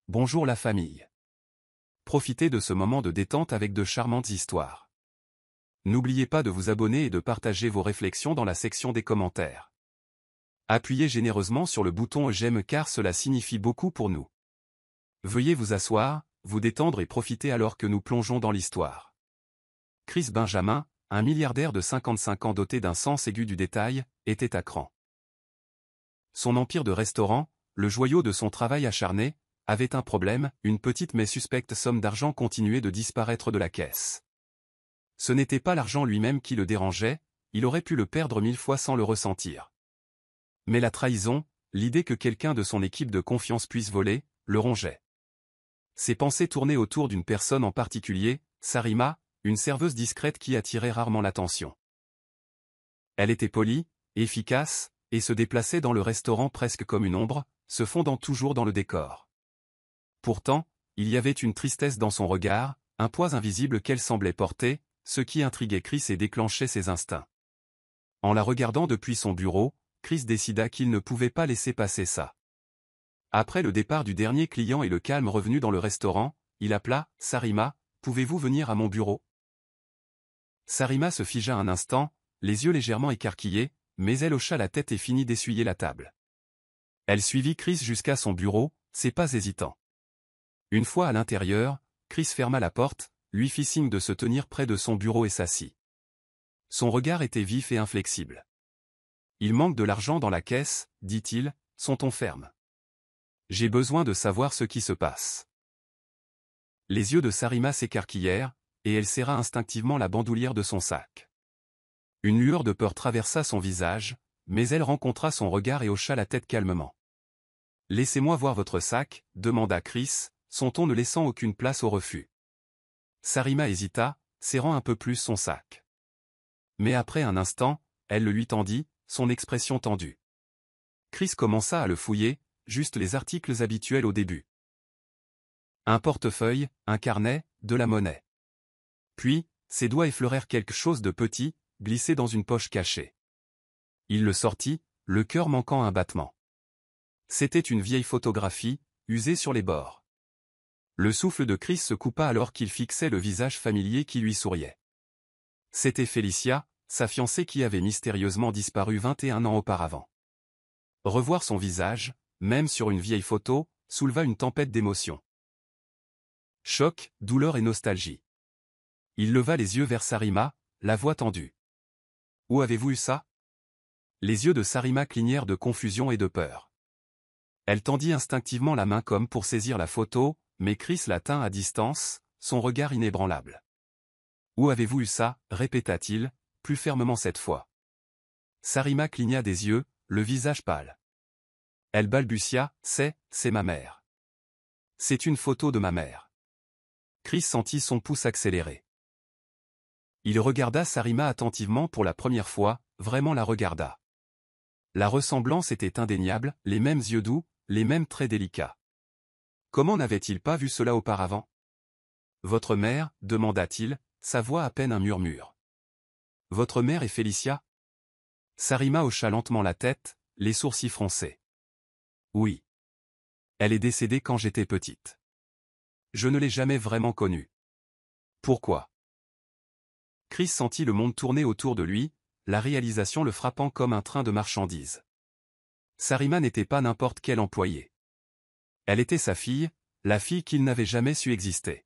Bonjour la famille. Profitez de ce moment de détente avec de charmantes histoires. N'oubliez pas de vous abonner et de partager vos réflexions dans la section des commentaires. Appuyez généreusement sur le bouton j'aime car cela signifie beaucoup pour nous. Veuillez vous asseoir, vous détendre et profiter alors que nous plongeons dans l'histoire. Chris Benjamin, un milliardaire de 55 ans doté d'un sens aigu du détail, était à cran. Son empire de restaurants, le joyau de son travail acharné, avait un problème, une petite mais suspecte somme d'argent continuait de disparaître de la caisse. Ce n'était pas l'argent lui-même qui le dérangeait, il aurait pu le perdre 1000 fois sans le ressentir. Mais la trahison, l'idée que quelqu'un de son équipe de confiance puisse voler, le rongeait. Ses pensées tournaient autour d'une personne en particulier, Sarima, une serveuse discrète qui attirait rarement l'attention. Elle était polie, efficace, et se déplaçait dans le restaurant presque comme une ombre, se fondant toujours dans le décor. Pourtant, il y avait une tristesse dans son regard, un poids invisible qu'elle semblait porter, ce qui intriguait Chris et déclenchait ses instincts. En la regardant depuis son bureau, Chris décida qu'il ne pouvait pas laisser passer ça. Après le départ du dernier client et le calme revenu dans le restaurant, il appela « Sarima, pouvez-vous venir à mon bureau ?» Sarima se figea un instant, les yeux légèrement écarquillés, mais elle hocha la tête et finit d'essuyer la table. Elle suivit Chris jusqu'à son bureau, ses pas hésitants. Une fois à l'intérieur, Chris ferma la porte, lui fit signe de se tenir près de son bureau et s'assit. Son regard était vif et inflexible. « Il manque de l'argent dans la caisse, dit-il, son ton ferme. J'ai besoin de savoir ce qui se passe. » Les yeux de Sarima s'écarquillèrent, et elle serra instinctivement la bandoulière de son sac. Une lueur de peur traversa son visage, mais elle rencontra son regard et hocha la tête calmement. « Laissez-moi voir votre sac, » demanda Chris, son ton ne laissant aucune place au refus. Sarima hésita, serrant un peu plus son sac. Mais après un instant, elle le lui tendit, son expression tendue. Chris commença à le fouiller, juste les articles habituels au début. Un portefeuille, un carnet, de la monnaie. Puis, ses doigts effleurèrent quelque chose de petit, glissé dans une poche cachée. Il le sortit, le cœur manquant un battement. C'était une vieille photographie, usée sur les bords. Le souffle de Chris se coupa alors qu'il fixait le visage familier qui lui souriait. C'était Félicia, sa fiancée qui avait mystérieusement disparu 21 ans auparavant. Revoir son visage, même sur une vieille photo, souleva une tempête d'émotions. Choc, douleur et nostalgie. Il leva les yeux vers Sarima, la voix tendue. « Où avez-vous eu ça ?» Les yeux de Sarima clignèrent de confusion et de peur. Elle tendit instinctivement la main comme pour saisir la photo, mais Chris la tint à distance, son regard inébranlable. « Où avez-vous eu ça ?» répéta-t-il, plus fermement cette fois. Sarima cligna des yeux, le visage pâle. Elle balbutia, « c'est ma mère. C'est une photo de ma mère. » Chris sentit son pouce accélérer. Il regarda Sarima attentivement pour la première fois, vraiment la regarda. La ressemblance était indéniable, les mêmes yeux doux, les mêmes traits délicats. Comment n'avait-il pas vu cela auparavant? « Votre mère ?» demanda-t-il, sa voix à peine un murmure. « Votre mère est Félicia ?» Sarima hocha lentement la tête, les sourcils froncés. « Oui. Elle est décédée quand j'étais petite. Je ne l'ai jamais vraiment connue. »« Pourquoi ?» Chris sentit le monde tourner autour de lui, la réalisation le frappant comme un train de marchandises. Sarima n'était pas n'importe quel employé. Elle était sa fille, la fille qu'il n'avait jamais su exister.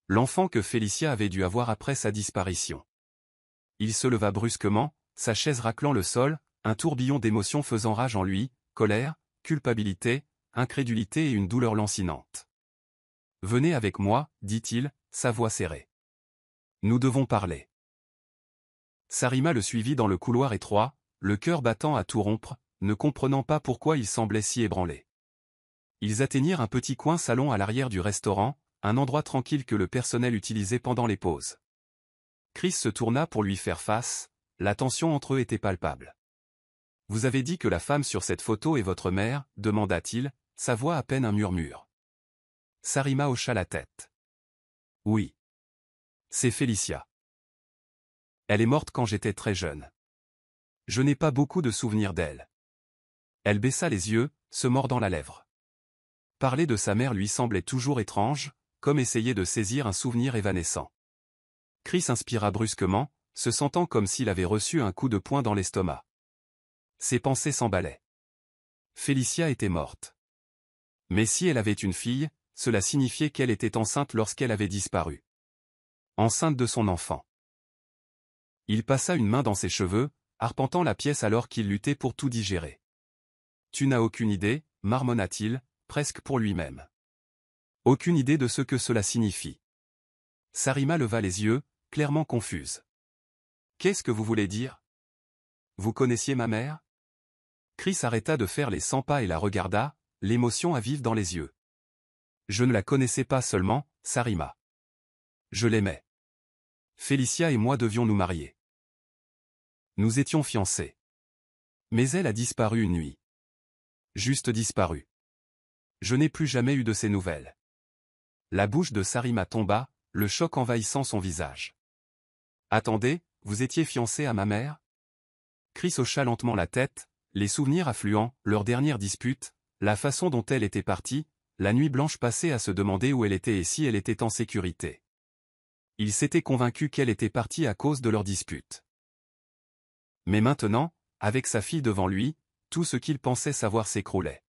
L'enfant que Félicia avait dû avoir après sa disparition. Il se leva brusquement, sa chaise raclant le sol, un tourbillon d'émotions faisant rage en lui, colère, culpabilité, incrédulité et une douleur lancinante. « Venez avec moi, dit-il, sa voix serrée. Nous devons parler. » Sarima le suivit dans le couloir étroit, le cœur battant à tout rompre, ne comprenant pas pourquoi il semblait si ébranlé. Ils atteignirent un petit coin salon à l'arrière du restaurant, un endroit tranquille que le personnel utilisait pendant les pauses. Chris se tourna pour lui faire face, la tension entre eux était palpable. « Vous avez dit que la femme sur cette photo est votre mère ?» demanda-t-il, sa voix à peine un murmure. Sarima hocha la tête. « Oui. C'est Félicia. Elle est morte quand j'étais très jeune. Je n'ai pas beaucoup de souvenirs d'elle. » Elle baissa les yeux, se mordant la lèvre. « Parler de sa mère lui semblait toujours étrange, comme essayer de saisir un souvenir évanescent. Chris inspira brusquement, se sentant comme s'il avait reçu un coup de poing dans l'estomac. Ses pensées s'emballaient. Félicia était morte. Mais si elle avait une fille, cela signifiait qu'elle était enceinte lorsqu'elle avait disparu. Enceinte de son enfant. Il passa une main dans ses cheveux, arpentant la pièce alors qu'il luttait pour tout digérer. « Tu n'as aucune idée, marmonna-t-il, presque pour lui-même. Aucune idée de ce que cela signifie. » Sarima leva les yeux, clairement confuse. « Qu'est-ce que vous voulez dire? Vous connaissiez ma mère? » Chris arrêta de faire les 100 pas et la regarda, l'émotion à vif dans les yeux. « Je ne la connaissais pas seulement, Sarima. Je l'aimais. Félicia et moi devions nous marier. Nous étions fiancés. Mais elle a disparu une nuit. Juste disparu. Je n'ai plus jamais eu de ses nouvelles. » La bouche de Sarima tomba, le choc envahissant son visage. « Attendez, vous étiez fiancé à ma mère? » Chris hocha lentement la tête, les souvenirs affluents, leur dernière dispute, la façon dont elle était partie, la nuit blanche passée à se demander où elle était et si elle était en sécurité. Il s'était convaincu qu'elle était partie à cause de leur dispute. Mais maintenant, avec sa fille devant lui, tout ce qu'il pensait savoir s'écroulait.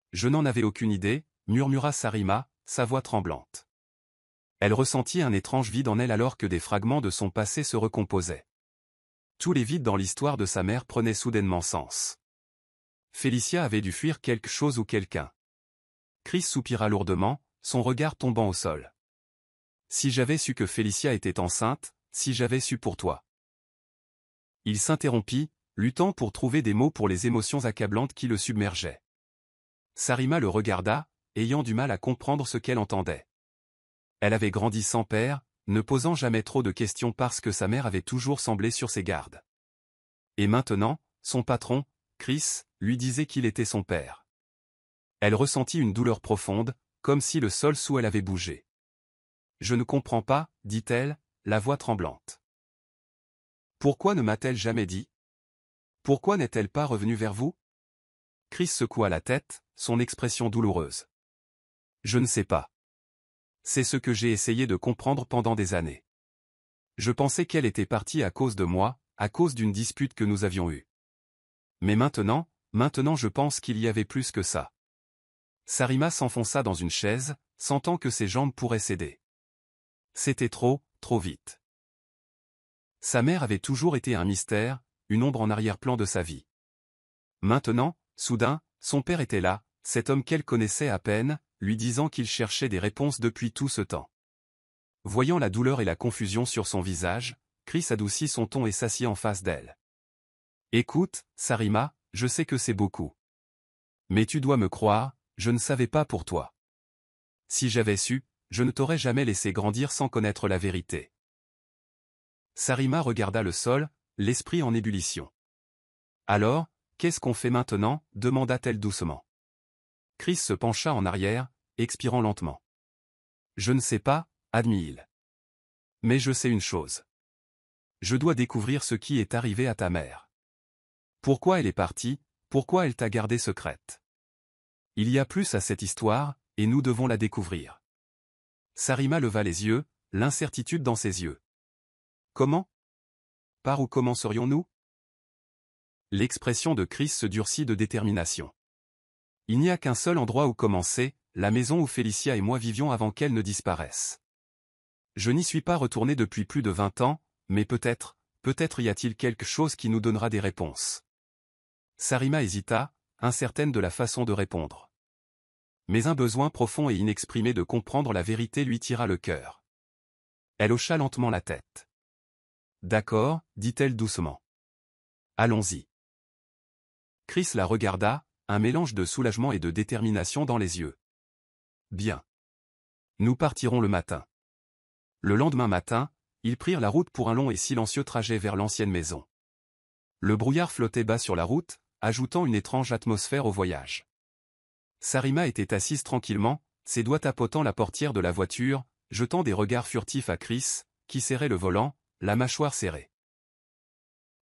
« Je n'en avais aucune idée, » murmura Sarima, sa voix tremblante. Elle ressentit un étrange vide en elle alors que des fragments de son passé se recomposaient. Tous les vides dans l'histoire de sa mère prenaient soudainement sens. Félicia avait dû fuir quelque chose ou quelqu'un. Chris soupira lourdement, son regard tombant au sol. « Si j'avais su que Félicia était enceinte, si j'avais su pour toi. » Il s'interrompit, luttant pour trouver des mots pour les émotions accablantes qui le submergeaient. Sarima le regarda, ayant du mal à comprendre ce qu'elle entendait. Elle avait grandi sans père, ne posant jamais trop de questions parce que sa mère avait toujours semblé sur ses gardes. Et maintenant, son patron, Chris, lui disait qu'il était son père. Elle ressentit une douleur profonde, comme si le sol sous elle avait bougé. « Je ne comprends pas, » dit-elle, la voix tremblante. « Pourquoi ne m'a-t-elle jamais dit? Pourquoi n'est-elle pas revenue vers vous? » Chris secoua la tête, son expression douloureuse. « Je ne sais pas. C'est ce que j'ai essayé de comprendre pendant des années. Je pensais qu'elle était partie à cause de moi, à cause d'une dispute que nous avions eue. Mais maintenant je pense qu'il y avait plus que ça. » Sarima s'enfonça dans une chaise, sentant que ses jambes pourraient céder. C'était trop vite. Sa mère avait toujours été un mystère, une ombre en arrière-plan de sa vie. Maintenant, soudain, son père était là, cet homme qu'elle connaissait à peine, lui disant qu'il cherchait des réponses depuis tout ce temps. Voyant la douleur et la confusion sur son visage, Chris adoucit son ton et s'assit en face d'elle. « Écoute, Sarima, je sais que c'est beaucoup. Mais tu dois me croire, je ne savais pas pour toi. Si j'avais su, je ne t'aurais jamais laissé grandir sans connaître la vérité. » Sarima regarda le sol, l'esprit en ébullition. « Alors, qu'est-ce qu'on fait maintenant » demanda-t-elle doucement. Chris se pencha en arrière, expirant lentement. « Je ne sais pas, » admit-il. « Mais je sais une chose. Je dois découvrir ce qui est arrivé à ta mère. Pourquoi elle est partie, pourquoi elle t'a gardée secrète. Il y a plus à cette histoire, et nous devons la découvrir. » Sarima leva les yeux, l'incertitude dans ses yeux. « Comment? Par où commencerions-nous » L'expression de Chris se durcit de détermination. « Il n'y a qu'un seul endroit où commencer, la maison où Félicia et moi vivions avant qu'elle ne disparaisse. Je n'y suis pas retourné depuis plus de 20 ans, mais peut-être y a-t-il quelque chose qui nous donnera des réponses. » Sarima hésita, incertaine de la façon de répondre. Mais un besoin profond et inexprimé de comprendre la vérité lui tira le cœur. Elle hocha lentement la tête. « D'accord, » dit-elle doucement. « Allons-y. » Chris la regarda, un mélange de soulagement et de détermination dans les yeux. « Bien. Nous partirons le matin. » Le lendemain matin, ils prirent la route pour un long et silencieux trajet vers l'ancienne maison. Le brouillard flottait bas sur la route, ajoutant une étrange atmosphère au voyage. Sarima était assise tranquillement, ses doigts tapotant la portière de la voiture, jetant des regards furtifs à Chris, qui serrait le volant, la mâchoire serrée.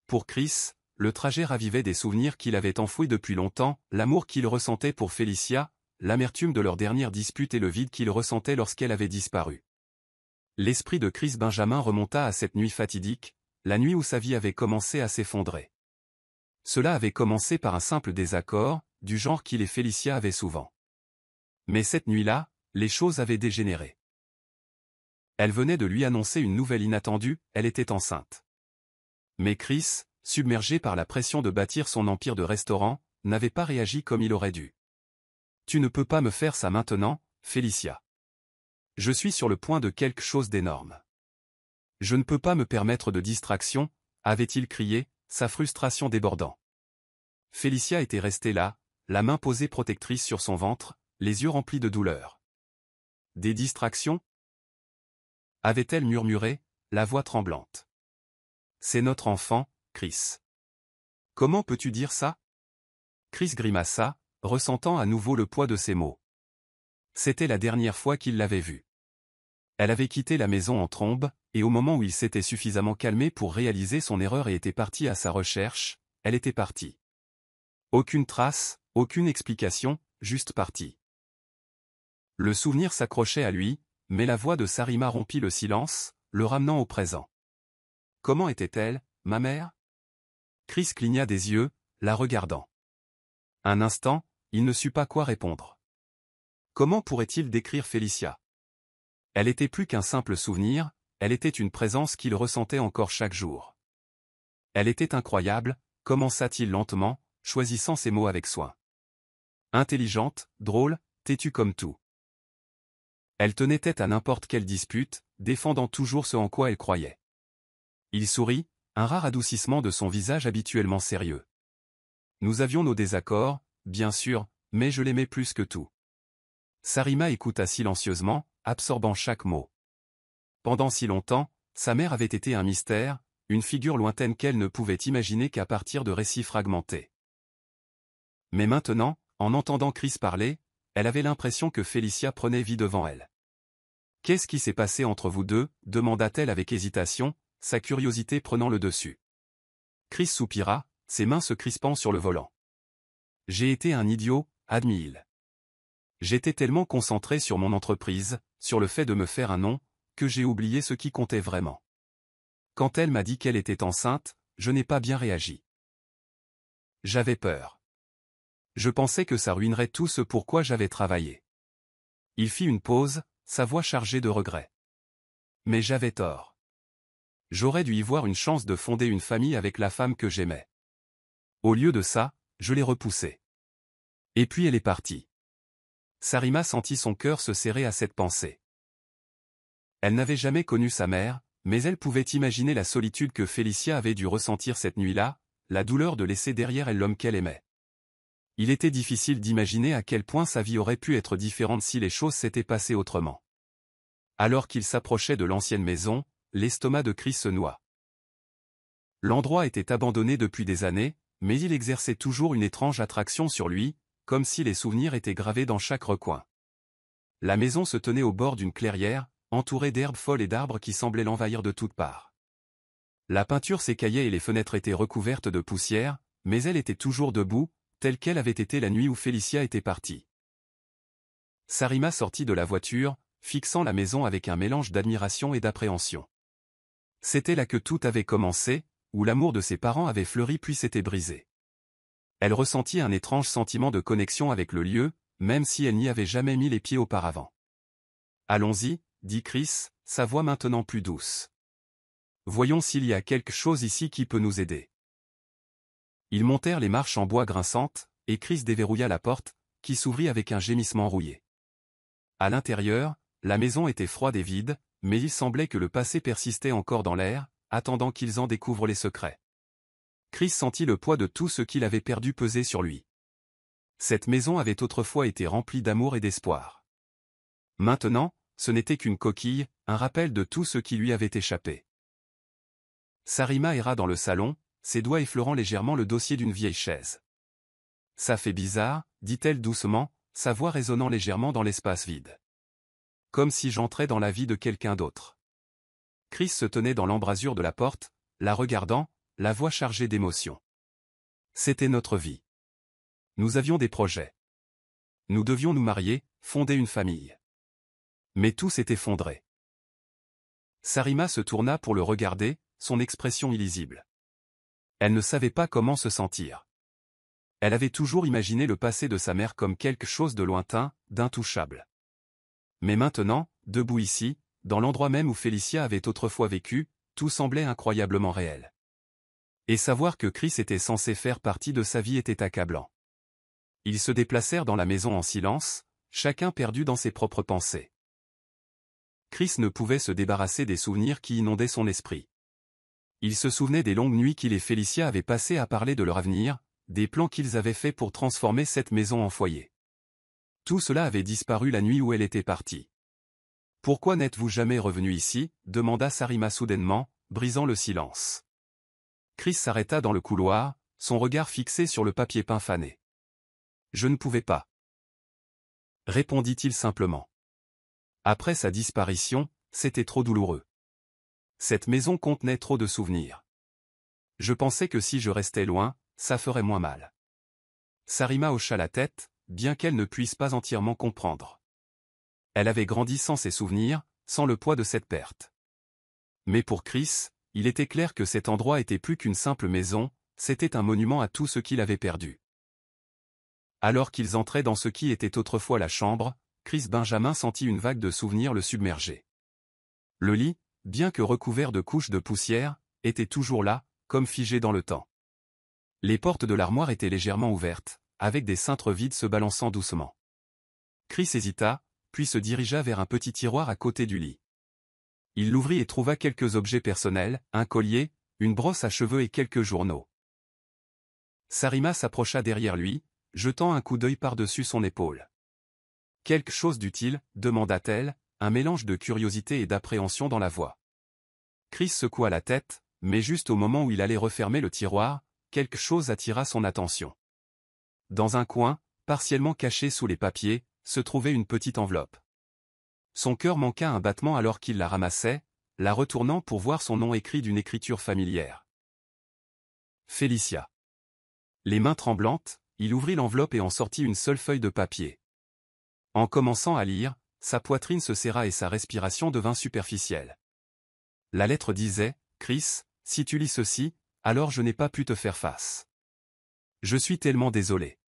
Pour Chris, le trajet ravivait des souvenirs qu'il avait enfouis depuis longtemps, l'amour qu'il ressentait pour Félicia, l'amertume de leur dernière dispute et le vide qu'il ressentait lorsqu'elle avait disparu. L'esprit de Chris Benjamin remonta à cette nuit fatidique, la nuit où sa vie avait commencé à s'effondrer. Cela avait commencé par un simple désaccord, du genre qu'il et Félicia avaient souvent. Mais cette nuit-là, les choses avaient dégénéré. Elle venait de lui annoncer une nouvelle inattendue, elle était enceinte. Mais Chris, submergé par la pression de bâtir son empire de restaurant, n'avait pas réagi comme il aurait dû. « Tu ne peux pas me faire ça maintenant, Félicia. Je suis sur le point de quelque chose d'énorme. Je ne peux pas me permettre de distraction, avait-il crié, sa frustration débordant. Félicia était restée là, la main posée protectrice sur son ventre, les yeux remplis de douleur. Des distractions ? Avait-elle murmuré, la voix tremblante. C'est notre enfant, Chris. Comment peux-tu dire ça ? Chris grimaça, ressentant à nouveau le poids de ses mots. C'était la dernière fois qu'il l'avait vue. Elle avait quitté la maison en trombe, et au moment où il s'était suffisamment calmé pour réaliser son erreur et était parti à sa recherche, elle était partie. Aucune trace, aucune explication, juste partie. Le souvenir s'accrochait à lui, mais la voix de Sarima rompit le silence, le ramenant au présent. Comment était-elle, ma mère ? Chris cligna des yeux, la regardant. Un instant, il ne sut pas quoi répondre. Comment pourrait-il décrire Félicia ? Elle était plus qu'un simple souvenir, elle était une présence qu'il ressentait encore chaque jour. Elle était incroyable, commença-t-il lentement, choisissant ses mots avec soin. Intelligente, drôle, têtue comme tout. Elle tenait tête à n'importe quelle dispute, défendant toujours ce en quoi elle croyait. Il sourit, un rare adoucissement de son visage habituellement sérieux. Nous avions nos désaccords, bien sûr, mais je l'aimais plus que tout. Sarima écouta silencieusement, absorbant chaque mot. Pendant si longtemps, sa mère avait été un mystère, une figure lointaine qu'elle ne pouvait imaginer qu'à partir de récits fragmentés. Mais maintenant, en entendant Chris parler, elle avait l'impression que Félicia prenait vie devant elle. « Qu'est-ce qui s'est passé entre vous deux » demanda-t-elle avec hésitation, sa curiosité prenant le dessus. Chris soupira, ses mains se crispant sur le volant. « J'ai été un idiot, admit-il. J'étais tellement concentré sur mon entreprise, sur le fait de me faire un nom, que j'ai oublié ce qui comptait vraiment. Quand elle m'a dit qu'elle était enceinte, je n'ai pas bien réagi. J'avais peur. Je pensais que ça ruinerait tout ce pour quoi j'avais travaillé. » Il fit une pause, sa voix chargée de regret. Mais j'avais tort. J'aurais dû y voir une chance de fonder une famille avec la femme que j'aimais. Au lieu de ça, je l'ai repoussée. Et puis elle est partie. Sarima sentit son cœur se serrer à cette pensée. Elle n'avait jamais connu sa mère, mais elle pouvait imaginer la solitude que Félicia avait dû ressentir cette nuit-là, la douleur de laisser derrière elle l'homme qu'elle aimait. Il était difficile d'imaginer à quel point sa vie aurait pu être différente si les choses s'étaient passées autrement. Alors qu'il s'approchait de l'ancienne maison, l'estomac de Chris se noua. L'endroit était abandonné depuis des années, mais il exerçait toujours une étrange attraction sur lui, comme si les souvenirs étaient gravés dans chaque recoin. La maison se tenait au bord d'une clairière, entourée d'herbes folles et d'arbres qui semblaient l'envahir de toutes parts. La peinture s'écaillait et les fenêtres étaient recouvertes de poussière, mais elle était toujours debout, telle qu'elle avait été la nuit où Félicia était partie. Sarima sortit de la voiture, fixant la maison avec un mélange d'admiration et d'appréhension. C'était là que tout avait commencé, où l'amour de ses parents avait fleuri puis s'était brisé. Elle ressentit un étrange sentiment de connexion avec le lieu, même si elle n'y avait jamais mis les pieds auparavant. « Allons-y » dit Chris, sa voix maintenant plus douce. « Voyons s'il y a quelque chose ici qui peut nous aider. » Ils montèrent les marches en bois grinçantes, et Chris déverrouilla la porte, qui s'ouvrit avec un gémissement rouillé. À l'intérieur, la maison était froide et vide, mais il semblait que le passé persistait encore dans l'air, attendant qu'ils en découvrent les secrets. Chris sentit le poids de tout ce qu'il avait perdu peser sur lui. Cette maison avait autrefois été remplie d'amour et d'espoir. Maintenant, ce n'était qu'une coquille, un rappel de tout ce qui lui avait échappé. Sarima erra dans le salon, ses doigts effleurant légèrement le dossier d'une vieille chaise. « Ça fait bizarre, dit-elle doucement, sa voix résonnant légèrement dans l'espace vide. Comme si j'entrais dans la vie de quelqu'un d'autre. » Chris se tenait dans l'embrasure de la porte, la regardant, la voix chargée d'émotion. C'était notre vie. Nous avions des projets. Nous devions nous marier, fonder une famille. Mais tout s'est effondré. Sarima se tourna pour le regarder, son expression illisible. Elle ne savait pas comment se sentir. Elle avait toujours imaginé le passé de sa mère comme quelque chose de lointain, d'intouchable. Mais maintenant, debout ici, dans l'endroit même où Félicia avait autrefois vécu, tout semblait incroyablement réel. Et savoir que Chris était censé faire partie de sa vie était accablant. Ils se déplacèrent dans la maison en silence, chacun perdu dans ses propres pensées. Chris ne pouvait se débarrasser des souvenirs qui inondaient son esprit. Il se souvenait des longues nuits qu'il et Félicia avaient passées à parler de leur avenir, des plans qu'ils avaient faits pour transformer cette maison en foyer. Tout cela avait disparu la nuit où elle était partie. « Pourquoi n'êtes-vous jamais revenu ici » demanda Sarima soudainement, brisant le silence. Chris s'arrêta dans le couloir, son regard fixé sur le papier peint fané. « Je ne pouvais pas. » répondit-il simplement. Après sa disparition, c'était trop douloureux. Cette maison contenait trop de souvenirs. Je pensais que si je restais loin, ça ferait moins mal. Sarima hocha la tête, bien qu'elle ne puisse pas entièrement comprendre. Elle avait grandi sans ses souvenirs, sans le poids de cette perte. Mais pour Chris, il était clair que cet endroit était plus qu'une simple maison, c'était un monument à tout ce qu'il avait perdu. Alors qu'ils entraient dans ce qui était autrefois la chambre, Chris Benjamin sentit une vague de souvenirs le submerger. Le lit, bien que recouvert de couches de poussière, était toujours là, comme figé dans le temps. Les portes de l'armoire étaient légèrement ouvertes, avec des cintres vides se balançant doucement. Chris hésita, puis se dirigea vers un petit tiroir à côté du lit. Il l'ouvrit et trouva quelques objets personnels, un collier, une brosse à cheveux et quelques journaux. Sarima s'approcha derrière lui, jetant un coup d'œil par-dessus son épaule. « Quelque chose d'utile » demanda-t-elle, un mélange de curiosité et d'appréhension dans la voix. Chris secoua la tête, mais juste au moment où il allait refermer le tiroir, quelque chose attira son attention. Dans un coin, partiellement caché sous les papiers, se trouvait une petite enveloppe. Son cœur manqua un battement alors qu'il la ramassait, la retournant pour voir son nom écrit d'une écriture familière. Félicia. Les mains tremblantes, il ouvrit l'enveloppe et en sortit une seule feuille de papier. En commençant à lire, sa poitrine se serra et sa respiration devint superficielle. La lettre disait « Chris, si tu lis ceci, alors je n'ai pas pu te faire face. Je suis tellement désolé.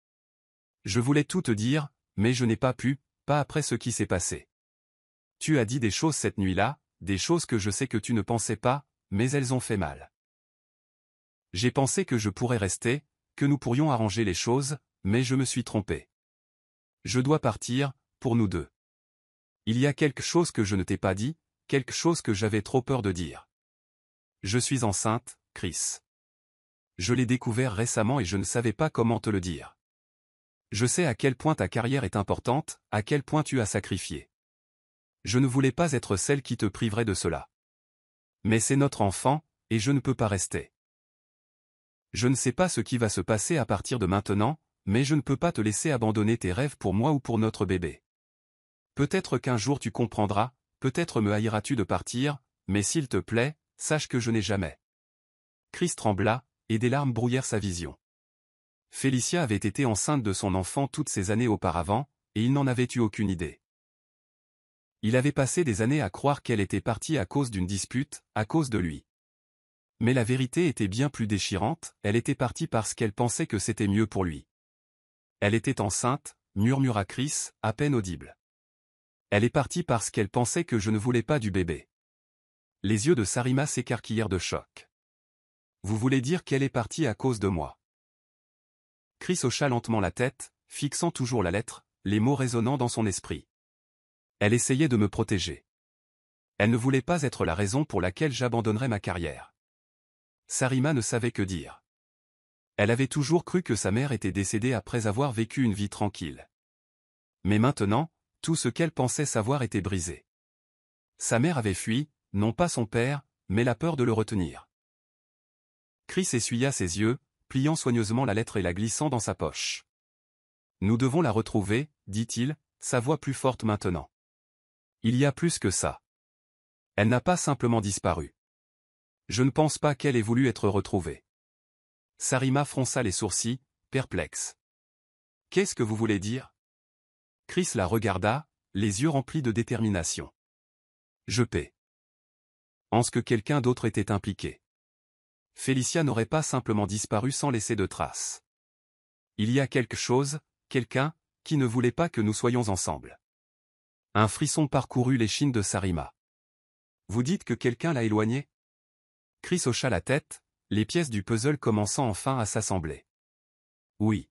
Je voulais tout te dire, mais je n'ai pas pu, pas après ce qui s'est passé. Tu as dit des choses cette nuit-là, des choses que je sais que tu ne pensais pas, mais elles ont fait mal. J'ai pensé que je pourrais rester, que nous pourrions arranger les choses, mais je me suis trompé. Je dois partir, pour nous deux. Il y a quelque chose que je ne t'ai pas dit, quelque chose que j'avais trop peur de dire. Je suis enceinte, Chris. Je l'ai découvert récemment et je ne savais pas comment te le dire. Je sais à quel point ta carrière est importante, à quel point tu as sacrifié. Je ne voulais pas être celle qui te priverait de cela. Mais c'est notre enfant, et je ne peux pas rester. Je ne sais pas ce qui va se passer à partir de maintenant, mais je ne peux pas te laisser abandonner tes rêves pour moi ou pour notre bébé. Peut-être qu'un jour tu comprendras, peut-être me haïras-tu de partir, mais s'il te plaît, sache que je n'ai jamais. Chris trembla, et des larmes brouillèrent sa vision. Félicia avait été enceinte de son enfant toutes ces années auparavant, et il n'en avait eu aucune idée. Il avait passé des années à croire qu'elle était partie à cause d'une dispute, à cause de lui. Mais la vérité était bien plus déchirante, elle était partie parce qu'elle pensait que c'était mieux pour lui. Elle était enceinte, murmura Chris, à peine audible. Elle est partie parce qu'elle pensait que je ne voulais pas du bébé. Les yeux de Sarima s'écarquillèrent de choc. Vous voulez dire qu'elle est partie à cause de moi? Chris hocha lentement la tête, fixant toujours la lettre, les mots résonnant dans son esprit. Elle essayait de me protéger. Elle ne voulait pas être la raison pour laquelle j'abandonnerais ma carrière. Sarima ne savait que dire. Elle avait toujours cru que sa mère était décédée après avoir vécu une vie tranquille. Mais maintenant, tout ce qu'elle pensait savoir était brisé. Sa mère avait fui, non pas son père, mais la peur de le retenir. Chris essuya ses yeux, pliant soigneusement la lettre et la glissant dans sa poche. « Nous devons la retrouver, dit-il, sa voix plus forte maintenant. Il y a plus que ça. Elle n'a pas simplement disparu. Je ne pense pas qu'elle ait voulu être retrouvée. » Sarima fronça les sourcils, perplexe. « Qu'est-ce que vous voulez dire ? Chris la regarda, les yeux remplis de détermination. Je paie. En ce que quelqu'un d'autre était impliqué. Félicia n'aurait pas simplement disparu sans laisser de traces. Il y a quelque chose, quelqu'un, qui ne voulait pas que nous soyons ensemble. Un frisson parcourut l'échine de Sarima. Vous dites que quelqu'un l'a éloigné? Chris hocha la tête, les pièces du puzzle commençant enfin à s'assembler. Oui.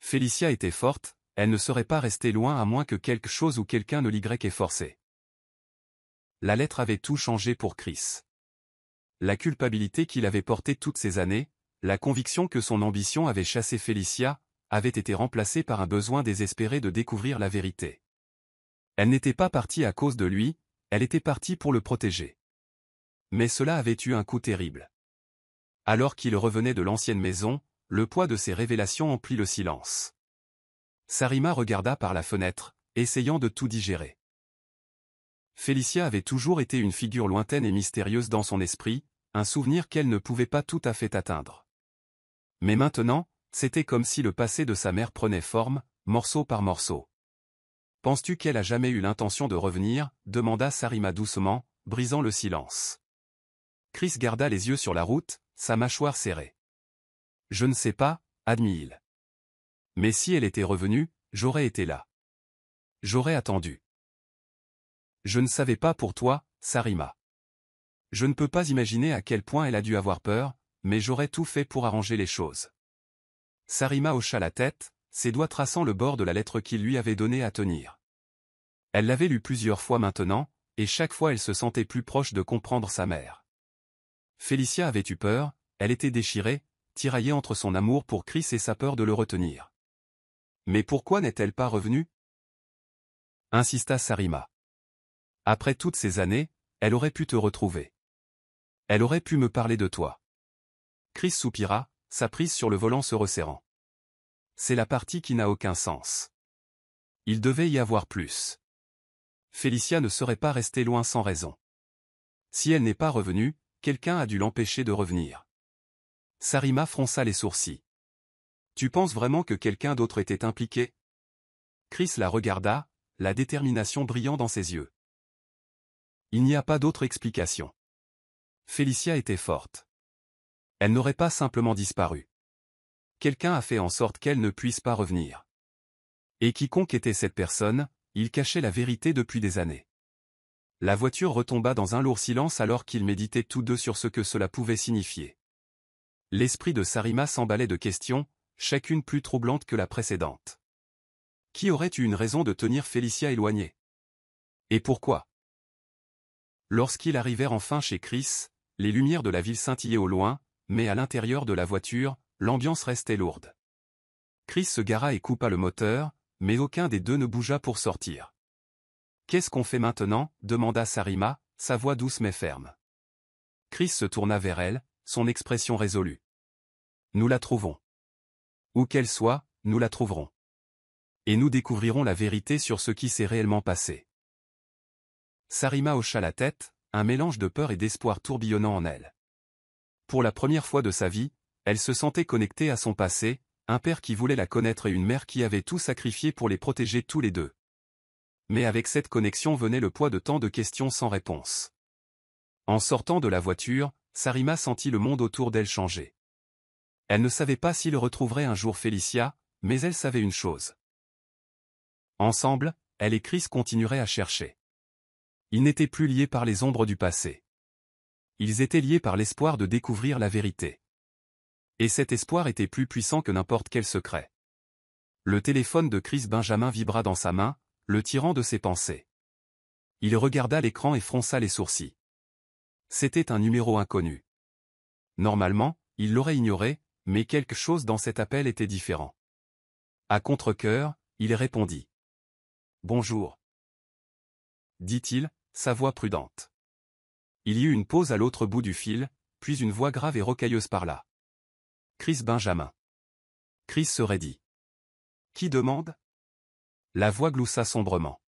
Félicia était forte, elle ne serait pas restée loin à moins que quelque chose ou quelqu'un ne l'y ait forcé. La lettre avait tout changé pour Chris. La culpabilité qu'il avait portée toutes ces années, la conviction que son ambition avait chassé Félicia, avait été remplacée par un besoin désespéré de découvrir la vérité. Elle n'était pas partie à cause de lui, elle était partie pour le protéger. Mais cela avait eu un coup terrible. Alors qu'il revenait de l'ancienne maison, le poids de ses révélations emplit le silence. Sarima regarda par la fenêtre, essayant de tout digérer. Félicia avait toujours été une figure lointaine et mystérieuse dans son esprit, un souvenir qu'elle ne pouvait pas tout à fait atteindre. Mais maintenant, c'était comme si le passé de sa mère prenait forme, morceau par morceau. « Penses-tu qu'elle a jamais eu l'intention de revenir » demanda Sarima doucement, brisant le silence. Chris garda les yeux sur la route, sa mâchoire serrée. « Je ne sais pas, admit-il. Mais si elle était revenue, j'aurais été là. J'aurais attendu. Je ne savais pas pour toi, Sarima. Je ne peux pas imaginer à quel point elle a dû avoir peur, mais j'aurais tout fait pour arranger les choses. » Sarima hocha la tête, ses doigts traçant le bord de la lettre qu'il lui avait donnée à tenir. Elle l'avait lue plusieurs fois maintenant, et chaque fois elle se sentait plus proche de comprendre sa mère. Félicia avait eu peur, elle était déchirée, tiraillée entre son amour pour Chris et sa peur de le retenir. Mais pourquoi n'est-elle pas revenue? Insista Sarima. Après toutes ces années, elle aurait pu te retrouver. Elle aurait pu me parler de toi. Chris soupira, sa prise sur le volant se resserrant. C'est la partie qui n'a aucun sens. Il devait y avoir plus. Félicia ne serait pas restée loin sans raison. Si elle n'est pas revenue, quelqu'un a dû l'empêcher de revenir. Sarima fronça les sourcils. Tu penses vraiment que quelqu'un d'autre était impliqué? Chris la regarda, la détermination brillant dans ses yeux. Il n'y a pas d'autre explication. Félicia était forte. Elle n'aurait pas simplement disparu. Quelqu'un a fait en sorte qu'elle ne puisse pas revenir. Et quiconque était cette personne, il cachait la vérité depuis des années. La voiture retomba dans un lourd silence alors qu'ils méditaient tous deux sur ce que cela pouvait signifier. L'esprit de Sarima s'emballait de questions, chacune plus troublante que la précédente. Qui aurait eu une raison de tenir Félicia éloignée? Et pourquoi? Lorsqu'ils arrivèrent enfin chez Chris, les lumières de la ville scintillaient au loin, mais à l'intérieur de la voiture, l'ambiance restait lourde. Chris se gara et coupa le moteur, mais aucun des deux ne bougea pour sortir. « Qu'est-ce qu'on fait maintenant » demanda Sarima, sa voix douce mais ferme. Chris se tourna vers elle, son expression résolue. « Nous la trouvons. Où qu'elle soit, nous la trouverons. Et nous découvrirons la vérité sur ce qui s'est réellement passé. » Sarima hocha la tête, un mélange de peur et d'espoir tourbillonnant en elle. Pour la première fois de sa vie, elle se sentait connectée à son passé, un père qui voulait la connaître et une mère qui avait tout sacrifié pour les protéger tous les deux. Mais avec cette connexion venait le poids de tant de questions sans réponse. En sortant de la voiture, Sarima sentit le monde autour d'elle changer. Elle ne savait pas s'il retrouverait un jour Félicia, mais elle savait une chose. Ensemble, elle et Chris continueraient à chercher. Ils n'étaient plus liés par les ombres du passé. Ils étaient liés par l'espoir de découvrir la vérité. Et cet espoir était plus puissant que n'importe quel secret. Le téléphone de Chris Benjamin vibra dans sa main, le tirant de ses pensées. Il regarda l'écran et fronça les sourcils. C'était un numéro inconnu. Normalement, il l'aurait ignoré, mais quelque chose dans cet appel était différent. À contre-cœur, il répondit. « Bonjour. » dit-il, sa voix prudente. Il y eut une pause à l'autre bout du fil, puis une voix grave et rocailleuse parla. Chris Benjamin. Chris se raidit. Qui demande? La voix gloussa sombrement.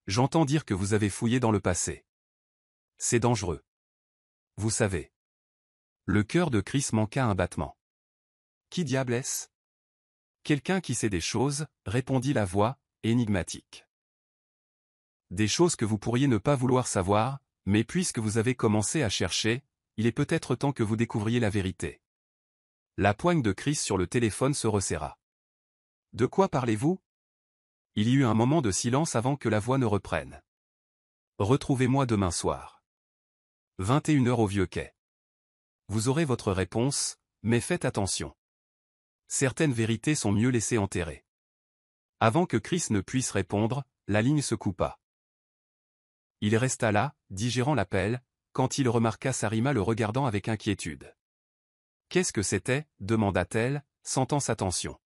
J'entends dire que vous avez fouillé dans le passé. C'est dangereux. Vous savez. Le cœur de Chris manqua un battement. Qui diable est-ce? Quelqu'un qui sait des choses, répondit la voix, énigmatique. Des choses que vous pourriez ne pas vouloir savoir, mais puisque vous avez commencé à chercher, il est peut-être temps que vous découvriez la vérité. La poigne de Chris sur le téléphone se resserra. De quoi parlez-vous? Il y eut un moment de silence avant que la voix ne reprenne. Retrouvez-moi demain soir. 21h au Vieux-Quai. Vous aurez votre réponse, mais faites attention. Certaines vérités sont mieux laissées enterrer. Avant que Chris ne puisse répondre, la ligne se coupa. Il resta là, digérant l'appel, quand il remarqua Sarima le regardant avec inquiétude. Qu'est-ce que c'était? Demanda-t-elle, sentant sa tension.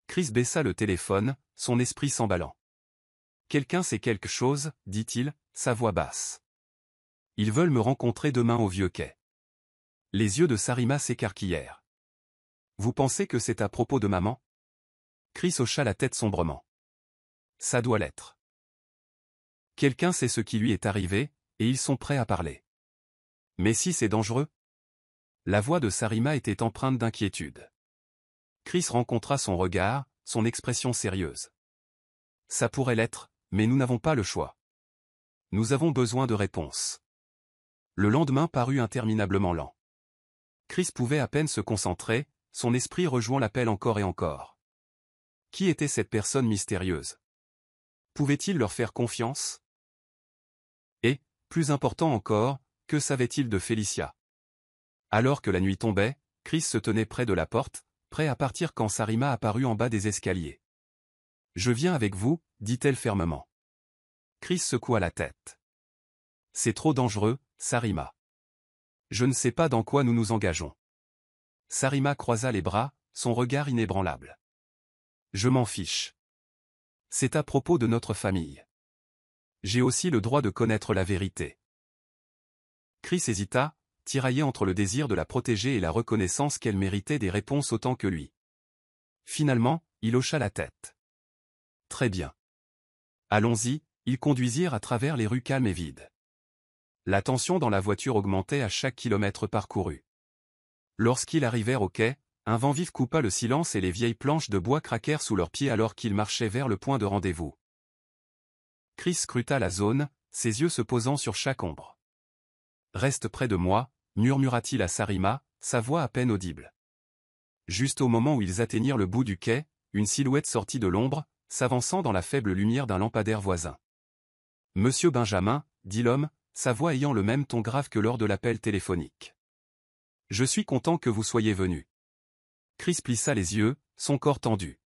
Chris baissa le téléphone, son esprit s'emballant. Quelqu'un sait quelque chose, dit-il, sa voix basse. Ils veulent me rencontrer demain au Vieux-Quai. Les yeux de Sarima s'écarquillèrent. Vous pensez que c'est à propos de maman? Chris hocha la tête sombrement. Ça doit l'être. Quelqu'un sait ce qui lui est arrivé, et ils sont prêts à parler. Mais si c'est dangereux? La voix de Sarima était empreinte d'inquiétude. Chris rencontra son regard, son expression sérieuse. Ça pourrait l'être, mais nous n'avons pas le choix. Nous avons besoin de réponses. Le lendemain parut interminablement lent. Chris pouvait à peine se concentrer, son esprit rejoint l'appel encore et encore. Qui était cette personne mystérieuse? Pouvait-il leur faire confiance? Et, plus important encore, que savait-il de Félicia? Alors que la nuit tombait, Chris se tenait près de la porte, prêt à partir quand Sarima apparut en bas des escaliers. « Je viens avec vous », dit-elle fermement. Chris secoua la tête. « C'est trop dangereux, Sarima. Je ne sais pas dans quoi nous nous engageons. » Sarima croisa les bras, son regard inébranlable. « Je m'en fiche. C'est à propos de notre famille. J'ai aussi le droit de connaître la vérité. » Chris hésita, tiraillé entre le désir de la protéger et la reconnaissance qu'elle méritait des réponses autant que lui. Finalement, il hocha la tête. « Très bien. Allons-y », ils conduisirent à travers les rues calmes et vides. La tension dans la voiture augmentait à chaque kilomètre parcouru. Lorsqu'ils arrivèrent au quai, un vent vif coupa le silence et les vieilles planches de bois craquèrent sous leurs pieds alors qu'ils marchaient vers le point de rendez-vous. Chris scruta la zone, ses yeux se posant sur chaque ombre. « Reste près de moi », murmura-t-il à Sarima, sa voix à peine audible. Juste au moment où ils atteignirent le bout du quai, une silhouette sortit de l'ombre, s'avançant dans la faible lumière d'un lampadaire voisin. « Monsieur Benjamin », dit l'homme, sa voix ayant le même ton grave que lors de l'appel téléphonique. « Je suis content que vous soyez venu. » Chris plissa les yeux, son corps tendu.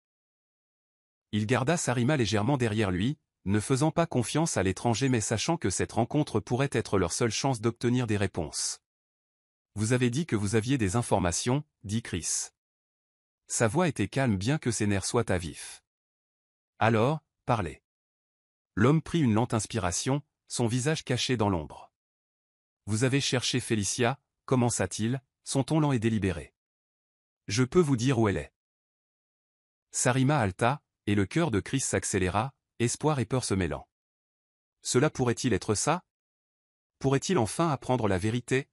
Il garda Sarima légèrement derrière lui, ne faisant pas confiance à l'étranger mais sachant que cette rencontre pourrait être leur seule chance d'obtenir des réponses. « Vous avez dit que vous aviez des informations, » dit Chris. Sa voix était calme bien que ses nerfs soient à vif. « Alors, parlez. » L'homme prit une lente inspiration, son visage caché dans l'ombre. « Vous avez cherché Félicia » commença-t-il, son ton lent et délibéré. « Je peux vous dire où elle est. » Sarima halta, et le cœur de Chris s'accéléra, espoir et peur se mêlant. Cela pourrait-il être ça? Pourrait-il enfin apprendre la vérité?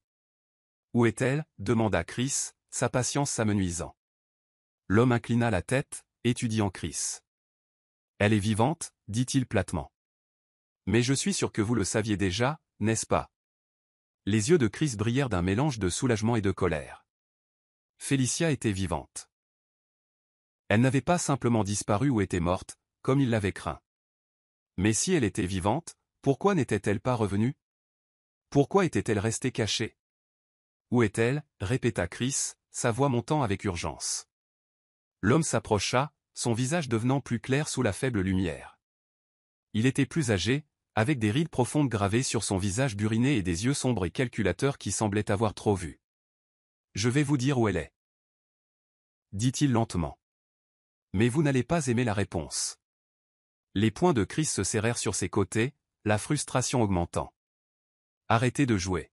Où est-elle? Demanda Chris, sa patience s'amenuisant. L'homme inclina la tête, étudiant Chris. Elle est vivante, dit-il platement. Mais je suis sûr que vous le saviez déjà, n'est-ce pas? Les yeux de Chris brillèrent d'un mélange de soulagement et de colère. Félicia était vivante. Elle n'avait pas simplement disparu ou était morte, comme il l'avait craint. Mais si elle était vivante, pourquoi n'était-elle pas revenue? Pourquoi était-elle restée cachée? Où est-elle? Répéta Chris, sa voix montant avec urgence. L'homme s'approcha, son visage devenant plus clair sous la faible lumière. Il était plus âgé, avec des rides profondes gravées sur son visage buriné et des yeux sombres et calculateurs qui semblaient avoir trop vu. « Je vais vous dire où elle est. » dit-il lentement. Mais vous n'allez pas aimer la réponse. Les poings de Chris se serrèrent sur ses côtés, la frustration augmentant. Arrêtez de jouer.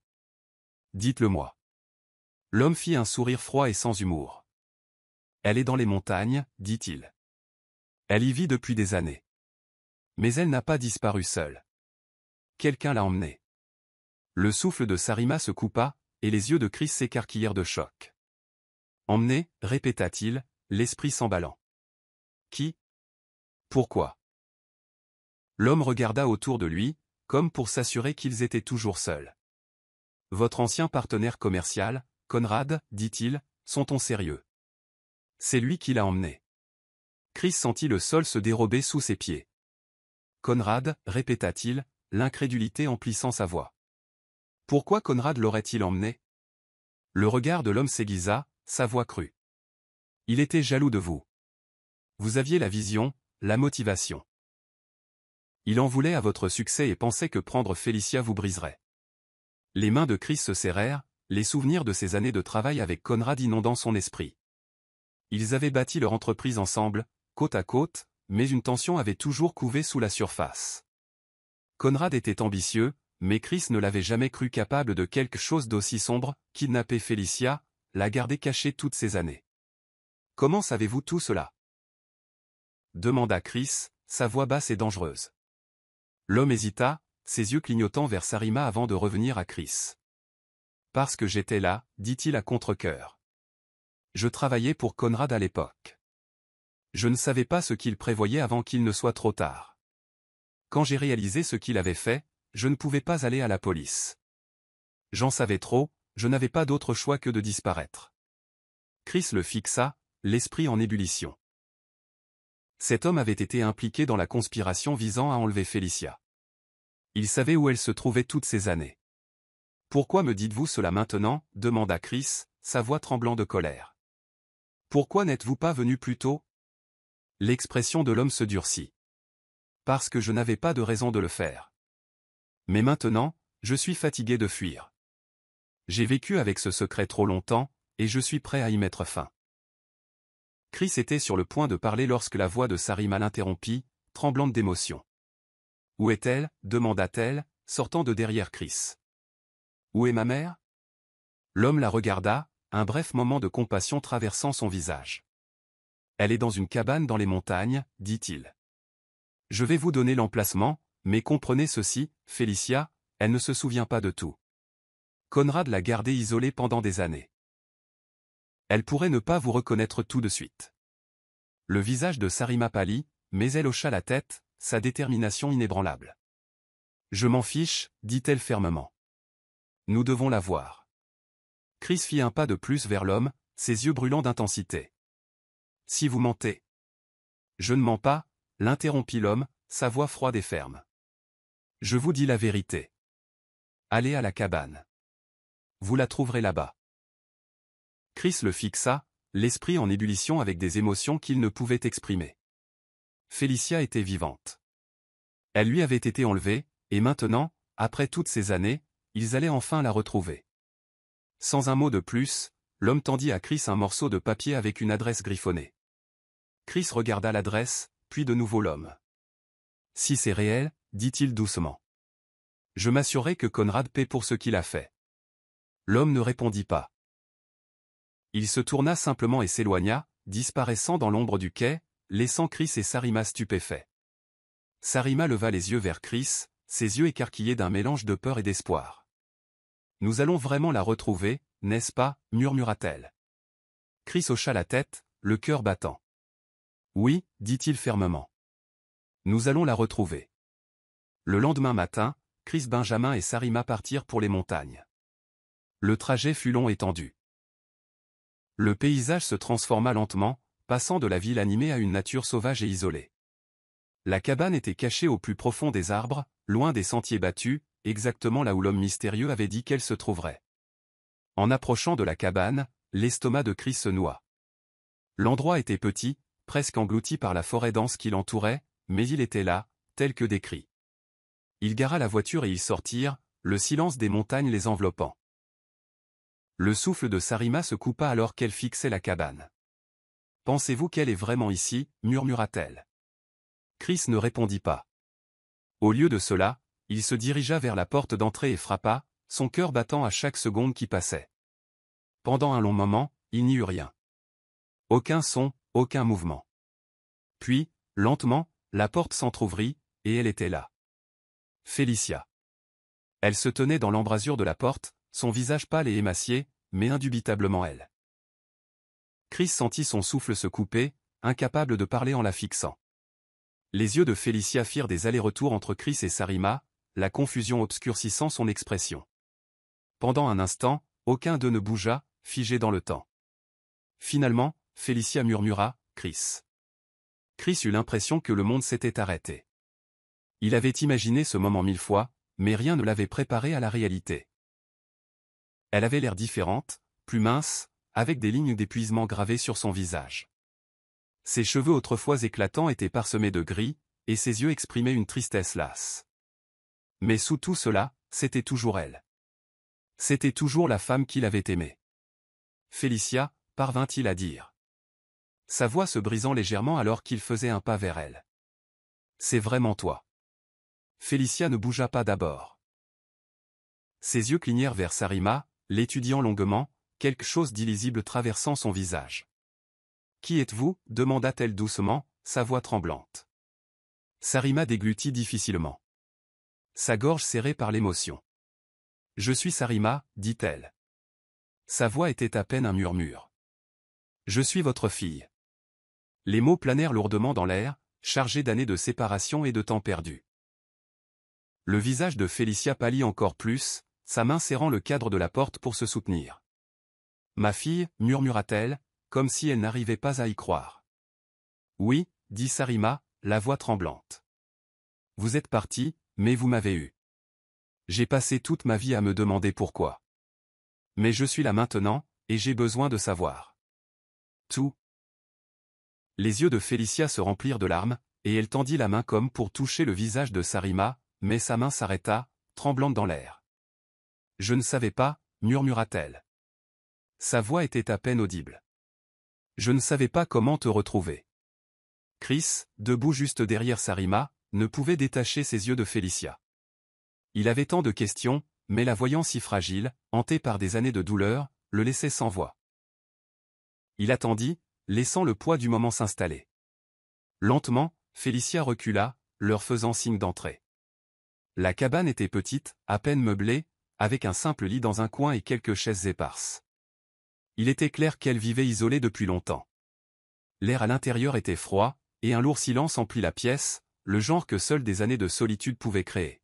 Dites-le-moi. L'homme fit un sourire froid et sans humour. Elle est dans les montagnes, dit-il. Elle y vit depuis des années. Mais elle n'a pas disparu seule. Quelqu'un l'a emmenée. Le souffle de Sarima se coupa, et les yeux de Chris s'écarquillèrent de choc. Emmenée, répéta-t-il, l'esprit s'emballant. Qui? Pourquoi? L'homme regarda autour de lui, comme pour s'assurer qu'ils étaient toujours seuls. « Votre ancien partenaire commercial, Conrad, dit-il, sont-on sérieux? C'est lui qui l'a emmené. » Chris sentit le sol se dérober sous ses pieds. « Conrad, répéta-t-il, l'incrédulité emplissant sa voix. Pourquoi Conrad l'aurait-il emmené? Le regard de l'homme s'aiguisa, sa voix crut. Il était jaloux de vous. Vous aviez la vision, la motivation. Il en voulait à votre succès et pensait que prendre Félicia vous briserait. Les mains de Chris se serrèrent, les souvenirs de ses années de travail avec Conrad inondant son esprit. Ils avaient bâti leur entreprise ensemble, côte à côte, mais une tension avait toujours couvé sous la surface. Conrad était ambitieux, mais Chris ne l'avait jamais cru capable de quelque chose d'aussi sombre, kidnapper Félicia, la garder cachée toutes ces années. « Comment savez-vous tout cela? » demanda Chris, sa voix basse et dangereuse. L'homme hésita, ses yeux clignotant vers Sarima avant de revenir à Chris. « Parce que j'étais là, dit-il à contre-cœur. Je travaillais pour Conrad à l'époque. Je ne savais pas ce qu'il prévoyait avant qu'il ne soit trop tard. Quand j'ai réalisé ce qu'il avait fait, je ne pouvais pas aller à la police. J'en savais trop, je n'avais pas d'autre choix que de disparaître. » Chris le fixa, l'esprit en ébullition. Cet homme avait été impliqué dans la conspiration visant à enlever Félicia. Il savait où elle se trouvait toutes ces années. « Pourquoi me dites-vous cela maintenant » demanda Chris, sa voix tremblant de colère. « Pourquoi n'êtes-vous pas venu plus tôt » L'expression de l'homme se durcit. « Parce que je n'avais pas de raison de le faire. Mais maintenant, je suis fatigué de fuir. J'ai vécu avec ce secret trop longtemps, et je suis prêt à y mettre fin. » Chris était sur le point de parler lorsque la voix de Sarima l'interrompit, tremblante d'émotion. « Où est-elle » demanda-t-elle, sortant de derrière Chris. « Où est ma mère » L'homme la regarda, un bref moment de compassion traversant son visage. « Elle est dans une cabane dans les montagnes, dit-il. Je vais vous donner l'emplacement, mais comprenez ceci, Félicia, elle ne se souvient pas de tout. Conrad l'a gardée isolée pendant des années. Elle pourrait ne pas vous reconnaître tout de suite. » Le visage de Sarima pâlit, mais elle hocha la tête, sa détermination inébranlable. « Je m'en fiche, dit-elle fermement. Nous devons la voir. » Chris fit un pas de plus vers l'homme, ses yeux brûlants d'intensité. « Si vous mentez. » Je ne mens pas, l'interrompit l'homme, sa voix froide et ferme. Je vous dis la vérité. Allez à la cabane. Vous la trouverez là-bas. Chris le fixa, l'esprit en ébullition avec des émotions qu'il ne pouvait exprimer. Félicia était vivante. Elle lui avait été enlevée, et maintenant, après toutes ces années, ils allaient enfin la retrouver. Sans un mot de plus, l'homme tendit à Chris un morceau de papier avec une adresse griffonnée. Chris regarda l'adresse, puis de nouveau l'homme. « Si c'est réel, dit-il doucement. Je m'assurerai que Conrad paie pour ce qu'il a fait. » L'homme ne répondit pas. Il se tourna simplement et s'éloigna, disparaissant dans l'ombre du quai, laissant Chris et Sarima stupéfaits. Sarima leva les yeux vers Chris, ses yeux écarquillés d'un mélange de peur et d'espoir. « Nous allons vraiment la retrouver, n'est-ce pas » murmura-t-elle. Chris hocha la tête, le cœur battant. « Oui » dit-il fermement. « Nous allons la retrouver. » Le lendemain matin, Chris, Benjamin et Sarima partirent pour les montagnes. Le trajet fut long et tendu. Le paysage se transforma lentement, passant de la ville animée à une nature sauvage et isolée. La cabane était cachée au plus profond des arbres, loin des sentiers battus, exactement là où l'homme mystérieux avait dit qu'elle se trouverait. En approchant de la cabane, l'estomac de Chris se noua. L'endroit était petit, presque englouti par la forêt dense qui l'entourait, mais il était là, tel que décrit. Il gara la voiture et ils sortirent, le silence des montagnes les enveloppant. Le souffle de Sarima se coupa alors qu'elle fixait la cabane. « Pensez-vous qu'elle est vraiment ici » murmura-t-elle. Chris ne répondit pas. Au lieu de cela, il se dirigea vers la porte d'entrée et frappa, son cœur battant à chaque seconde qui passait. Pendant un long moment, il n'y eut rien. Aucun son, aucun mouvement. Puis, lentement, la porte s'entr'ouvrit, et elle était là. Félicia. Elle se tenait dans l'embrasure de la porte, son visage pâle et émacié, mais indubitablement elle. Chris sentit son souffle se couper, incapable de parler en la fixant. Les yeux de Félicia firent des allers-retours entre Chris et Sarima, la confusion obscurcissant son expression. Pendant un instant, aucun d'eux ne bougea, figé dans le temps. Finalement, Félicia murmura « Chris ». Chris eut l'impression que le monde s'était arrêté. Il avait imaginé ce moment 1000 fois, mais rien ne l'avait préparé à la réalité. Elle avait l'air différente, plus mince, avec des lignes d'épuisement gravées sur son visage. Ses cheveux autrefois éclatants étaient parsemés de gris, et ses yeux exprimaient une tristesse lasse. Mais sous tout cela, c'était toujours elle. C'était toujours la femme qu'il avait aimée. Félicia, parvint-il à dire. Sa voix se brisant légèrement alors qu'il faisait un pas vers elle. C'est vraiment toi. Félicia ne bougea pas d'abord. Ses yeux clignèrent vers Sarima, l'étudiant longuement, quelque chose d'illisible traversant son visage. « Qui êtes-vous » demanda-t-elle doucement, sa voix tremblante. Sarima déglutit difficilement. Sa gorge serrée par l'émotion. « Je suis Sarima » dit-elle. Sa voix était à peine un murmure. « Je suis votre fille. » Les mots planèrent lourdement dans l'air, chargés d'années de séparation et de temps perdu. Le visage de Félicia pâlit encore plus, sa main serrant le cadre de la porte pour se soutenir. « Ma fille » murmura-t-elle, comme si elle n'arrivait pas à y croire. « Oui » dit Sarima, la voix tremblante. « Vous êtes parti, mais vous m'avez eu. J'ai passé toute ma vie à me demander pourquoi. Mais je suis là maintenant, et j'ai besoin de savoir. Tout. » Les yeux de Félicia se remplirent de larmes, et elle tendit la main comme pour toucher le visage de Sarima, mais sa main s'arrêta, tremblante dans l'air. « Je ne savais pas » murmura-t-elle. Sa voix était à peine audible. « Je ne savais pas comment te retrouver. » Chris, debout juste derrière Sarima, ne pouvait détacher ses yeux de Félicia. Il avait tant de questions, mais la voyant si fragile, hantée par des années de douleur, le laissait sans voix. Il attendit, laissant le poids du moment s'installer. Lentement, Félicia recula, leur faisant signe d'entrer. La cabane était petite, à peine meublée, avec un simple lit dans un coin et quelques chaises éparses. Il était clair qu'elle vivait isolée depuis longtemps. L'air à l'intérieur était froid, et un lourd silence emplit la pièce, le genre que seules des années de solitude pouvaient créer.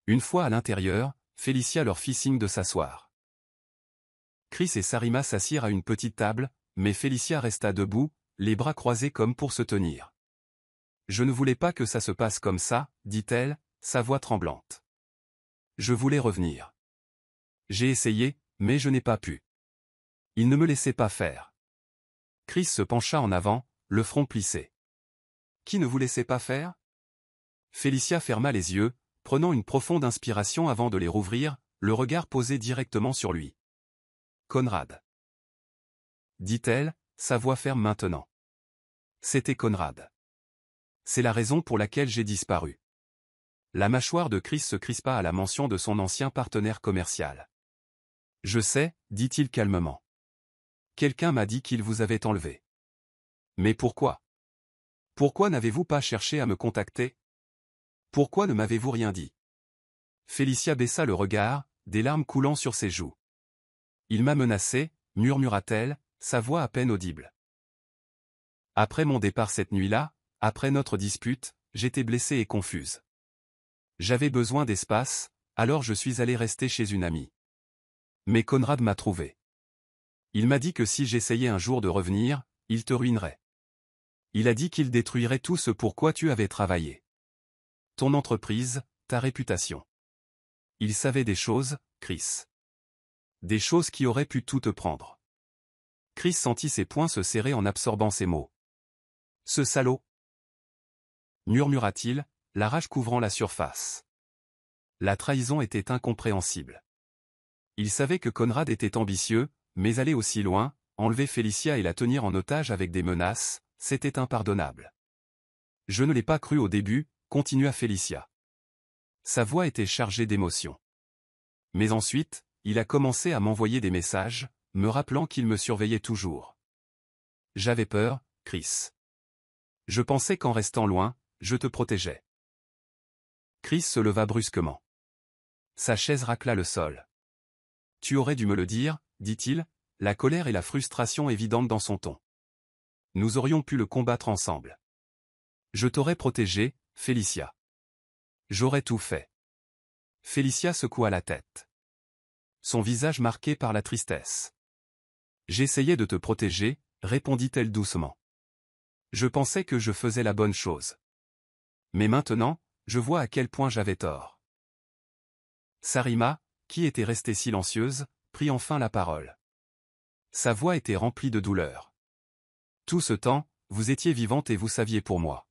Une fois à l'intérieur, Félicia leur fit signe de s'asseoir. Chris et Sarima s'assirent à une petite table, mais Félicia resta debout, les bras croisés comme pour se tenir. « Je ne voulais pas que ça se passe comme ça » dit-elle, sa voix tremblante. « Je voulais revenir. J'ai essayé, mais je n'ai pas pu. Il ne me laissait pas faire. » Chris se pencha en avant, le front plissé. « Qui ne vous laissait pas faire ?» Félicia ferma les yeux, prenant une profonde inspiration avant de les rouvrir, le regard posé directement sur lui. « Conrad. » dit-elle, sa voix ferme maintenant. C'était Conrad. C'est la raison pour laquelle j'ai disparu. La mâchoire de Chris se crispa à la mention de son ancien partenaire commercial. « Je sais » dit-il calmement. « Quelqu'un m'a dit qu'il vous avait enlevé. Mais pourquoi ? Pourquoi n'avez-vous pas cherché à me contacter ? Pourquoi ne m'avez-vous rien dit ?» Félicia baissa le regard, des larmes coulant sur ses joues. « Il m'a menacé » murmura-t-elle, sa voix à peine audible. « Après mon départ cette nuit-là, après notre dispute, j'étais blessée et confuse. J'avais besoin d'espace, alors je suis allée rester chez une amie. Mais Conrad m'a trouvé. Il m'a dit que si j'essayais un jour de revenir, il te ruinerait. Il a dit qu'il détruirait tout ce pour quoi tu avais travaillé. Ton entreprise, ta réputation. Il savait des choses, Chris. Des choses qui auraient pu tout te prendre. » Chris sentit ses poings se serrer en absorbant ces mots. « Ce salaud !» murmura-t-il, la rage couvrant la surface. La trahison était incompréhensible. Il savait que Conrad était ambitieux, mais aller aussi loin, enlever Félicia et la tenir en otage avec des menaces, c'était impardonnable. « Je ne l'ai pas cru au début » continua Félicia. Sa voix était chargée d'émotion. « Mais ensuite, il a commencé à m'envoyer des messages, me rappelant qu'il me surveillait toujours. J'avais peur, Chris. Je pensais qu'en restant loin, je te protégeais. » Chris se leva brusquement. Sa chaise racla le sol. « Tu aurais dû me le dire » dit-il, la colère et la frustration évidentes dans son ton. « Nous aurions pu le combattre ensemble. Je t'aurais protégé, Félicia. J'aurais tout fait. Félicia secoua la tête. Son visage marqué par la tristesse. J'essayais de te protéger, répondit-elle doucement. Je pensais que je faisais la bonne chose. Mais maintenant, je vois à quel point j'avais tort. Sarima, qui était restée silencieuse, prit enfin la parole. Sa voix était remplie de douleur. Tout ce temps, vous étiez vivante et vous saviez pour moi.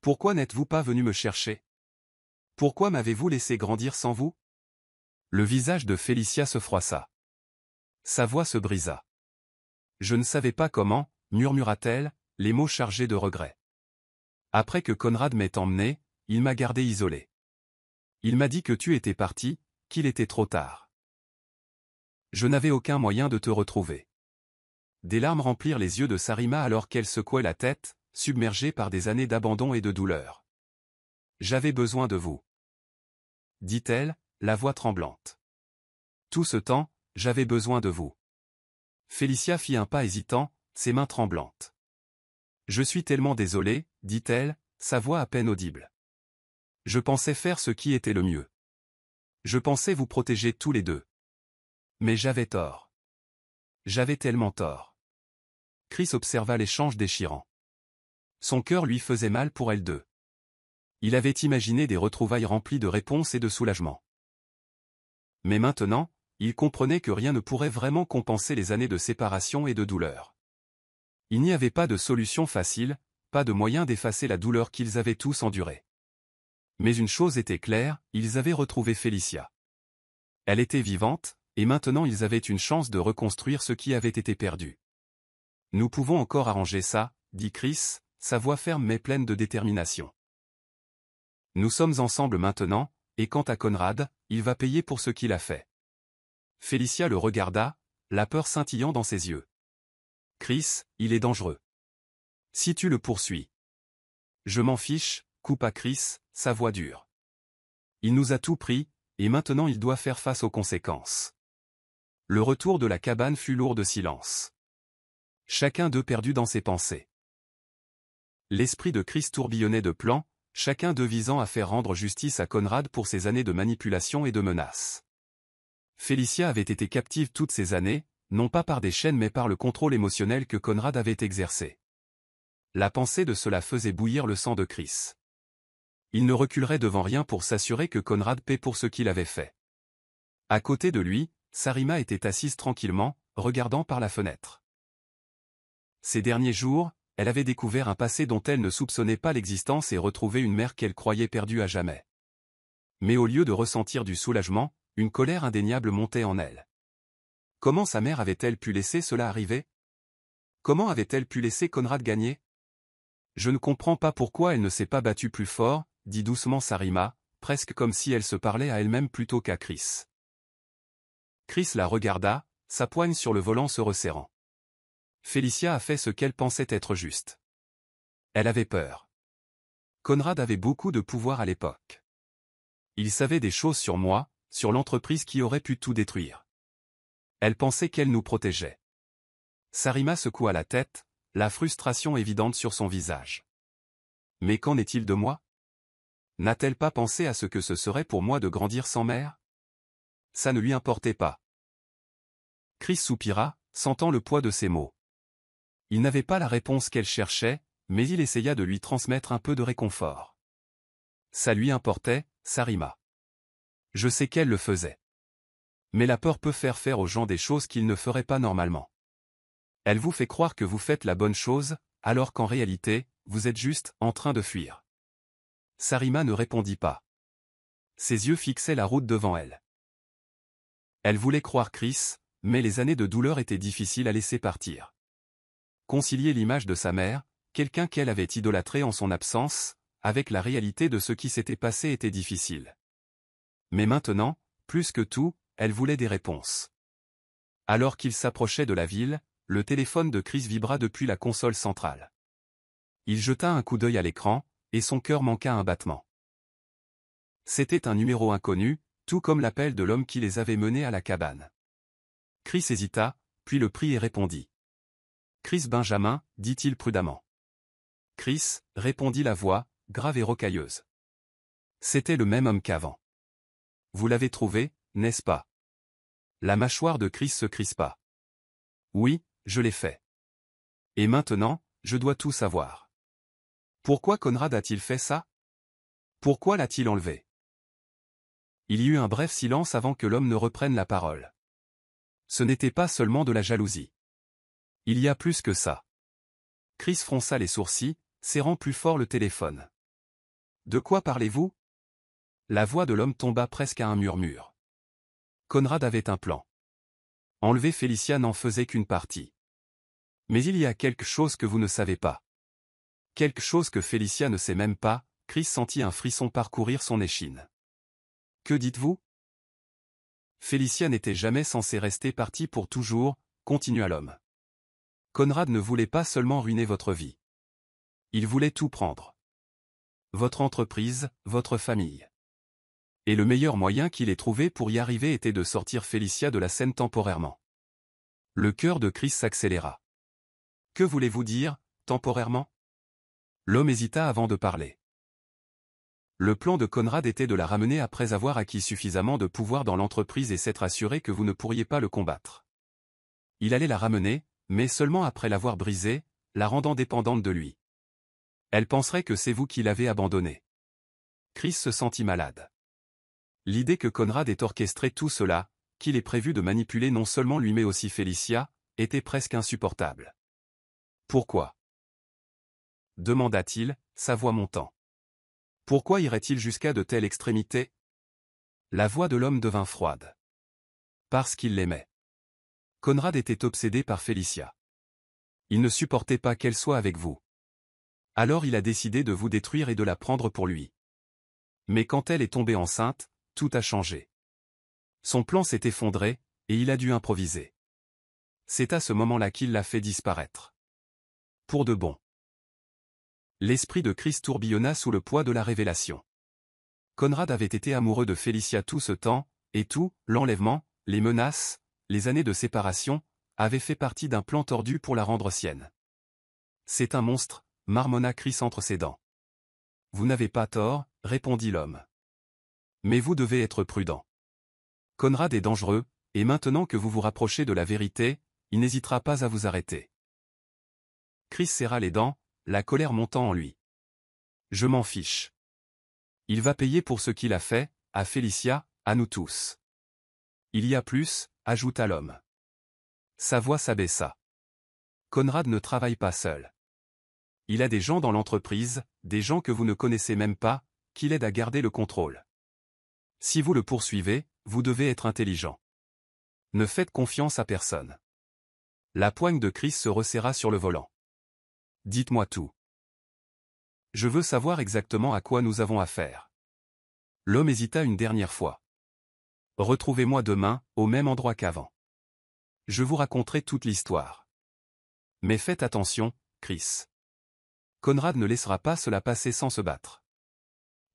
Pourquoi n'êtes-vous pas venu me chercher? Pourquoi m'avez-vous laissé grandir sans vous? Le visage de Félicia se froissa. Sa voix se brisa. Je ne savais pas comment, murmura-t-elle, les mots chargés de regret. Après que Conrad m'ait emmené, il m'a gardé isolé. Il m'a dit que tu étais parti, qu'il était trop tard. Je n'avais aucun moyen de te retrouver. Des larmes remplirent les yeux de Sarima alors qu'elle secouait la tête, submergée par des années d'abandon et de douleur. J'avais besoin de vous, dit-elle, la voix tremblante. Tout ce temps, j'avais besoin de vous. Félicia fit un pas hésitant, ses mains tremblantes. Je suis tellement désolée, dit-elle, sa voix à peine audible. Je pensais faire ce qui était le mieux. Je pensais vous protéger tous les deux. Mais j'avais tort. J'avais tellement tort. Chris observa l'échange déchirant. Son cœur lui faisait mal pour elles deux. Il avait imaginé des retrouvailles remplies de réponses et de soulagement. Mais maintenant, il comprenait que rien ne pourrait vraiment compenser les années de séparation et de douleur. Il n'y avait pas de solution facile, pas de moyen d'effacer la douleur qu'ils avaient tous endurée. Mais une chose était claire, ils avaient retrouvé Félicia. Elle était vivante, et maintenant ils avaient une chance de reconstruire ce qui avait été perdu. Nous pouvons encore arranger ça, dit Chris, sa voix ferme mais pleine de détermination. Nous sommes ensemble maintenant, et quant à Conrad, il va payer pour ce qu'il a fait. Félicia le regarda, la peur scintillant dans ses yeux. Chris, il est dangereux. Si tu le poursuis. Je m'en fiche, coupa Chris, sa voix dure. Il nous a tout pris, et maintenant il doit faire face aux conséquences. Le retour de la cabane fut lourd de silence. Chacun d'eux perdu dans ses pensées. L'esprit de Chris tourbillonnait de plans, chacun d'eux visant à faire rendre justice à Conrad pour ses années de manipulation et de menaces. Félicia avait été captive toutes ces années, non pas par des chaînes mais par le contrôle émotionnel que Conrad avait exercé. La pensée de cela faisait bouillir le sang de Chris. Il ne reculerait devant rien pour s'assurer que Conrad paie pour ce qu'il avait fait. À côté de lui, Sarima était assise tranquillement, regardant par la fenêtre. Ces derniers jours, elle avait découvert un passé dont elle ne soupçonnait pas l'existence et retrouvé une mère qu'elle croyait perdue à jamais. Mais au lieu de ressentir du soulagement, une colère indéniable montait en elle. Comment sa mère avait-elle pu laisser cela arriver? Comment avait-elle pu laisser Conrad gagner? Je ne comprends pas pourquoi elle ne s'est pas battue plus fort, dit doucement Sarima, presque comme si elle se parlait à elle-même plutôt qu'à Chris. Chris la regarda, sa poigne sur le volant se resserrant. Félicia a fait ce qu'elle pensait être juste. Elle avait peur. Conrad avait beaucoup de pouvoir à l'époque. Il savait des choses sur moi, sur l'entreprise qui aurait pu tout détruire. Elle pensait qu'elle nous protégeait. Sarima secoua la tête, la frustration évidente sur son visage. Mais qu'en est-il de moi? N'a-t-elle pas pensé à ce que ce serait pour moi de grandir sans mère? Ça ne lui importait pas. Chris soupira, sentant le poids de ses mots. Il n'avait pas la réponse qu'elle cherchait, mais il essaya de lui transmettre un peu de réconfort. Ça lui importait, Sarima. Je sais qu'elle le faisait. Mais la peur peut faire aux gens des choses qu'ils ne feraient pas normalement. Elle vous fait croire que vous faites la bonne chose, alors qu'en réalité, vous êtes juste en train de fuir. Sarima ne répondit pas. Ses yeux fixaient la route devant elle. Elle voulait croire Chris, mais les années de douleur étaient difficiles à laisser partir. Concilier l'image de sa mère, quelqu'un qu'elle avait idolâtré en son absence, avec la réalité de ce qui s'était passé était difficile. Mais maintenant, plus que tout, elle voulait des réponses. Alors qu'il s'approchait de la ville, le téléphone de Chris vibra depuis la console centrale. Il jeta un coup d'œil à l'écran, et son cœur manqua un battement. C'était un numéro inconnu, tout comme l'appel de l'homme qui les avait menés à la cabane. Chris hésita, puis le prit et répondit. Chris Benjamin, dit-il prudemment. Chris, répondit la voix, grave et rocailleuse. C'était le même homme qu'avant. Vous l'avez trouvé, n'est-ce pas? La mâchoire de Chris se crispa. Oui, je l'ai fait. Et maintenant, je dois tout savoir. Pourquoi Conrad a-t-il fait ça? Pourquoi l'a-t-il enlevé? Il y eut un bref silence avant que l'homme ne reprenne la parole. Ce n'était pas seulement de la jalousie. Il y a plus que ça. Chris fronça les sourcils, serrant plus fort le téléphone. De quoi parlez-vous? La voix de l'homme tomba presque à un murmure. Conrad avait un plan. Enlever Félicia n'en faisait qu'une partie. Mais il y a quelque chose que vous ne savez pas. Quelque chose que Félicia ne sait même pas. Chris sentit un frisson parcourir son échine. Que dites-vous? Félicia n'était jamais censée rester partie pour toujours, continua l'homme. Conrad ne voulait pas seulement ruiner votre vie. Il voulait tout prendre. Votre entreprise, votre famille. Et le meilleur moyen qu'il ait trouvé pour y arriver était de sortir Félicia de la scène temporairement. Le cœur de Chris s'accéléra. Que voulez-vous dire, temporairement? L'homme hésita avant de parler. Le plan de Conrad était de la ramener après avoir acquis suffisamment de pouvoir dans l'entreprise et s'être assuré que vous ne pourriez pas le combattre. Il allait la ramener, mais seulement après l'avoir brisée, la rendant dépendante de lui. Elle penserait que c'est vous qui l'avez abandonnée. Chris se sentit malade. L'idée que Conrad ait orchestré tout cela, qu'il ait prévu de manipuler non seulement lui mais aussi Félicia, était presque insupportable. Pourquoi? Demanda-t-il, sa voix montant. Pourquoi irait-il jusqu'à de telles extrémités? La voix de l'homme devint froide. Parce qu'il l'aimait. Conrad était obsédé par Félicia. Il ne supportait pas qu'elle soit avec vous. Alors il a décidé de vous détruire et de la prendre pour lui. Mais quand elle est tombée enceinte, tout a changé. Son plan s'est effondré, et il a dû improviser. C'est à ce moment-là qu'il l'a fait disparaître. Pour de bon. L'esprit de Chris tourbillonna sous le poids de la révélation. Conrad avait été amoureux de Félicia tout ce temps, et tout, l'enlèvement, les menaces, les années de séparation, avait fait partie d'un plan tordu pour la rendre sienne. C'est un monstre, marmonna Chris entre ses dents. Vous n'avez pas tort, répondit l'homme. Mais vous devez être prudent. Conrad est dangereux, et maintenant que vous vous rapprochez de la vérité, il n'hésitera pas à vous arrêter. Chris serra les dents, la colère montant en lui. Je m'en fiche. Il va payer pour ce qu'il a fait, à Félicia, à nous tous. Il y a plus, ajouta l'homme. Sa voix s'abaissa. Conrad ne travaille pas seul. Il a des gens dans l'entreprise, des gens que vous ne connaissez même pas, qui l'aident à garder le contrôle. Si vous le poursuivez, vous devez être intelligent. Ne faites confiance à personne. La poigne de Chris se resserra sur le volant. Dites-moi tout. Je veux savoir exactement à quoi nous avons affaire. L'homme hésita une dernière fois. Retrouvez-moi demain, au même endroit qu'avant. Je vous raconterai toute l'histoire. Mais faites attention, Chris. Conrad ne laissera pas cela passer sans se battre.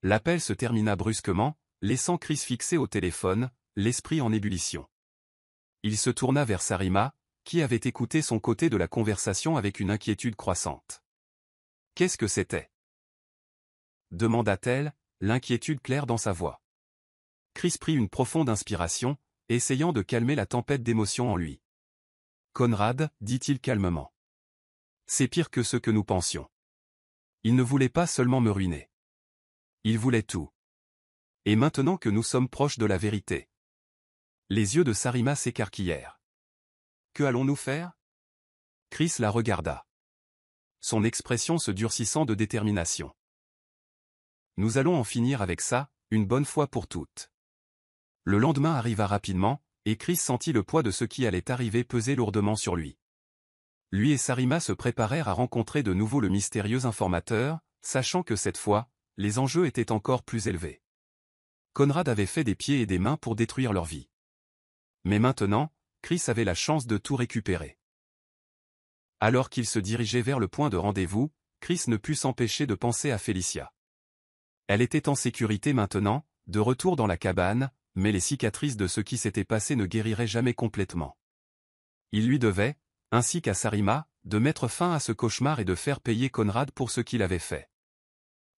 L'appel se termina brusquement, laissant Chris fixé au téléphone, l'esprit en ébullition. Il se tourna vers Sarima, qui avait écouté son côté de la conversation avec une inquiétude croissante. Qu'est-ce que c'était? Demanda-t-elle, l'inquiétude claire dans sa voix. Chris prit une profonde inspiration, essayant de calmer la tempête d'émotions en lui. Conrad, dit-il calmement. C'est pire que ce que nous pensions. Il ne voulait pas seulement me ruiner. Il voulait tout. Et maintenant que nous sommes proches de la vérité. Les yeux de Sarima s'écarquillèrent. Que allons-nous faire? Chris la regarda. Son expression se durcissant de détermination. Nous allons en finir avec ça, une bonne fois pour toutes. Le lendemain arriva rapidement, et Chris sentit le poids de ce qui allait arriver peser lourdement sur lui. Lui et Sarima se préparèrent à rencontrer de nouveau le mystérieux informateur, sachant que cette fois, les enjeux étaient encore plus élevés. Conrad avait fait des pieds et des mains pour détruire leur vie. Mais maintenant, Chris avait la chance de tout récupérer. Alors qu'il se dirigeait vers le point de rendez-vous, Chris ne put s'empêcher de penser à Félicia. Elle était en sécurité maintenant, de retour dans la cabane, mais les cicatrices de ce qui s'était passé ne guériraient jamais complètement. Il lui devait, ainsi qu'à Sarima, de mettre fin à ce cauchemar et de faire payer Conrad pour ce qu'il avait fait.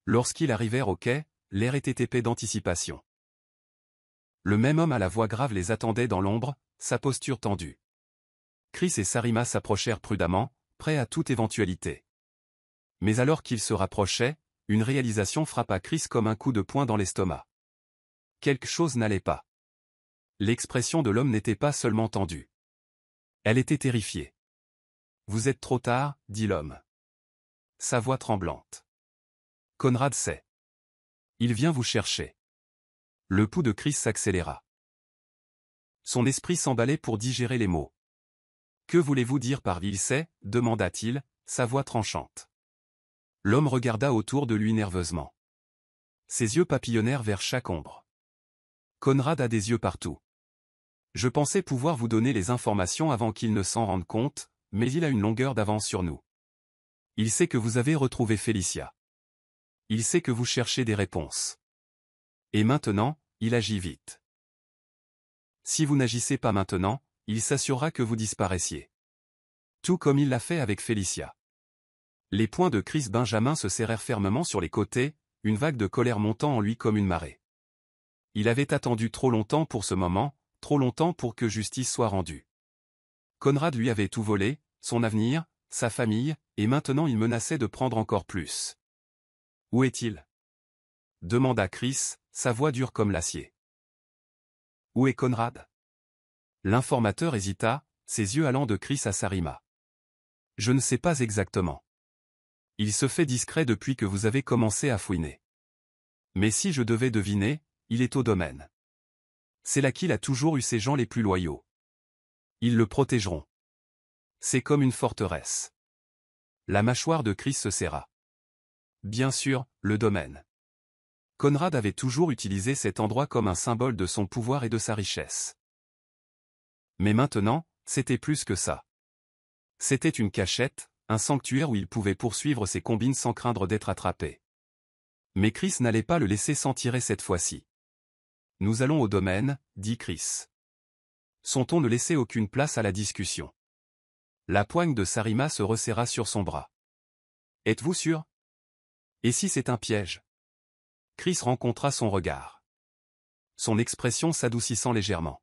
Lorsqu'ils arrivèrent au quai, l'air était épais d'anticipation. Le même homme à la voix grave les attendait dans l'ombre, sa posture tendue. Chris et Sarima s'approchèrent prudemment, prêts à toute éventualité. Mais alors qu'ils se rapprochaient, une réalisation frappa Chris comme un coup de poing dans l'estomac. Quelque chose n'allait pas. L'expression de l'homme n'était pas seulement tendue. Elle était terrifiée. « Vous êtes trop tard, » dit l'homme. Sa voix tremblante. Conrad sait. Il vient vous chercher. Le pouls de Chris s'accéléra. Son esprit s'emballait pour digérer les mots. Que voulez-vous dire par « il sait » demanda-t-il, sa voix tranchante. L'homme regarda autour de lui nerveusement. Ses yeux papillonnèrent vers chaque ombre. Conrad a des yeux partout. Je pensais pouvoir vous donner les informations avant qu'il ne s'en rende compte, mais il a une longueur d'avance sur nous. Il sait que vous avez retrouvé Felicia. Il sait que vous cherchez des réponses. Et maintenant, il agit vite. Si vous n'agissez pas maintenant, il s'assurera que vous disparaissiez. Tout comme il l'a fait avec Felicia. Les poings de Chris Benjamin se serrèrent fermement sur les côtés, une vague de colère montant en lui comme une marée. Il avait attendu trop longtemps pour ce moment, trop longtemps pour que justice soit rendue. Conrad lui avait tout volé, son avenir, sa famille, et maintenant il menaçait de prendre encore plus. Où est-il? Demanda Chris, sa voix dure comme l'acier. Où est Conrad? L'informateur hésita, ses yeux allant de Chris à Sarima. Je ne sais pas exactement. Il se fait discret depuis que vous avez commencé à fouiner. Mais si je devais deviner, il est au domaine. C'est là qu'il a toujours eu ses gens les plus loyaux. Ils le protégeront. C'est comme une forteresse. La mâchoire de Chris se serra. Bien sûr, le domaine. Conrad avait toujours utilisé cet endroit comme un symbole de son pouvoir et de sa richesse. Mais maintenant, c'était plus que ça. C'était une cachette, un sanctuaire où il pouvait poursuivre ses combines sans craindre d'être attrapé. Mais Chris n'allait pas le laisser s'en tirer cette fois-ci. Nous allons au domaine, dit Chris. Son ton ne laissait aucune place à la discussion. La poigne de Sarima se resserra sur son bras. Êtes-vous sûr? Et si c'est un piège? Chris rencontra son regard. Son expression s'adoucissant légèrement.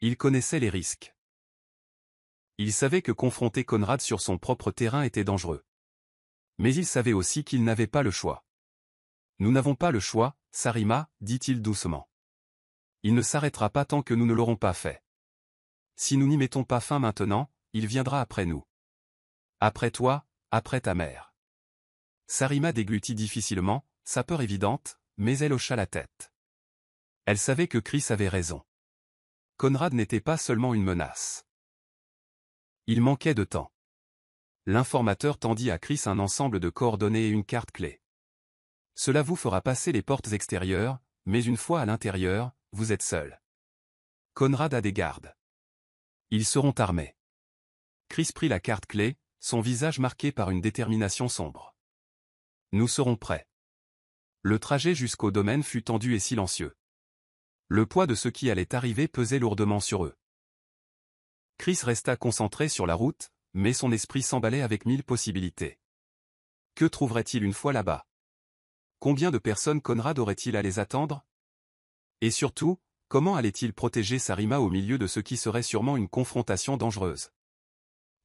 Il connaissait les risques. Il savait que confronter Conrad sur son propre terrain était dangereux. Mais il savait aussi qu'il n'avait pas le choix. Nous n'avons pas le choix, Sarima, dit-il doucement. Il ne s'arrêtera pas tant que nous ne l'aurons pas fait. Si nous n'y mettons pas fin maintenant, il viendra après nous. Après toi, après ta mère. Sarima déglutit difficilement, sa peur évidente, mais elle hocha la tête. Elle savait que Chris avait raison. Conrad n'était pas seulement une menace. Il manquait de temps. L'informateur tendit à Chris un ensemble de coordonnées et une carte clé. Cela vous fera passer les portes extérieures, mais une fois à l'intérieur, vous êtes seul. Conrad a des gardes. Ils seront armés. Chris prit la carte clé, son visage marqué par une détermination sombre. Nous serons prêts. Le trajet jusqu'au domaine fut tendu et silencieux. Le poids de ce qui allait arriver pesait lourdement sur eux. Chris resta concentré sur la route, mais son esprit s'emballait avec 1000 possibilités. Que trouverait-il une fois là-bas? Combien de personnes Conrad aurait-il à les attendre? Et surtout, comment allait-il protéger Sarima au milieu de ce qui serait sûrement une confrontation dangereuse?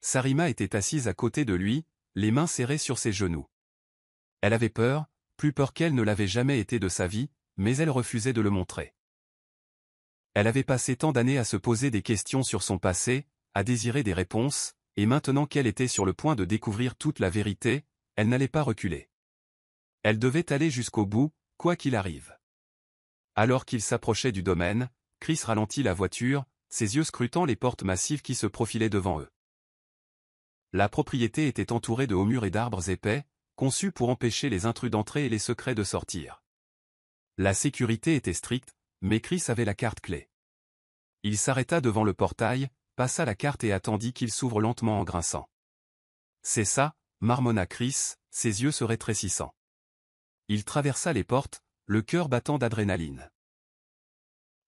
Sarima était assise à côté de lui, les mains serrées sur ses genoux. Elle avait peur, plus peur qu'elle ne l'avait jamais été de sa vie, mais elle refusait de le montrer. Elle avait passé tant d'années à se poser des questions sur son passé, à désirer des réponses, et maintenant qu'elle était sur le point de découvrir toute la vérité, elle n'allait pas reculer. Elle devait aller jusqu'au bout, quoi qu'il arrive. Alors qu'il s'approchait du domaine, Chris ralentit la voiture, ses yeux scrutant les portes massives qui se profilaient devant eux. La propriété était entourée de hauts murs et d'arbres épais, conçus pour empêcher les intrus d'entrer et les secrets de sortir. La sécurité était stricte, mais Chris avait la carte clé. Il s'arrêta devant le portail, passa la carte et attendit qu'il s'ouvre lentement en grinçant. C'est ça, marmonna Chris, ses yeux se rétrécissant. Il traversa les portes, le cœur battant d'adrénaline.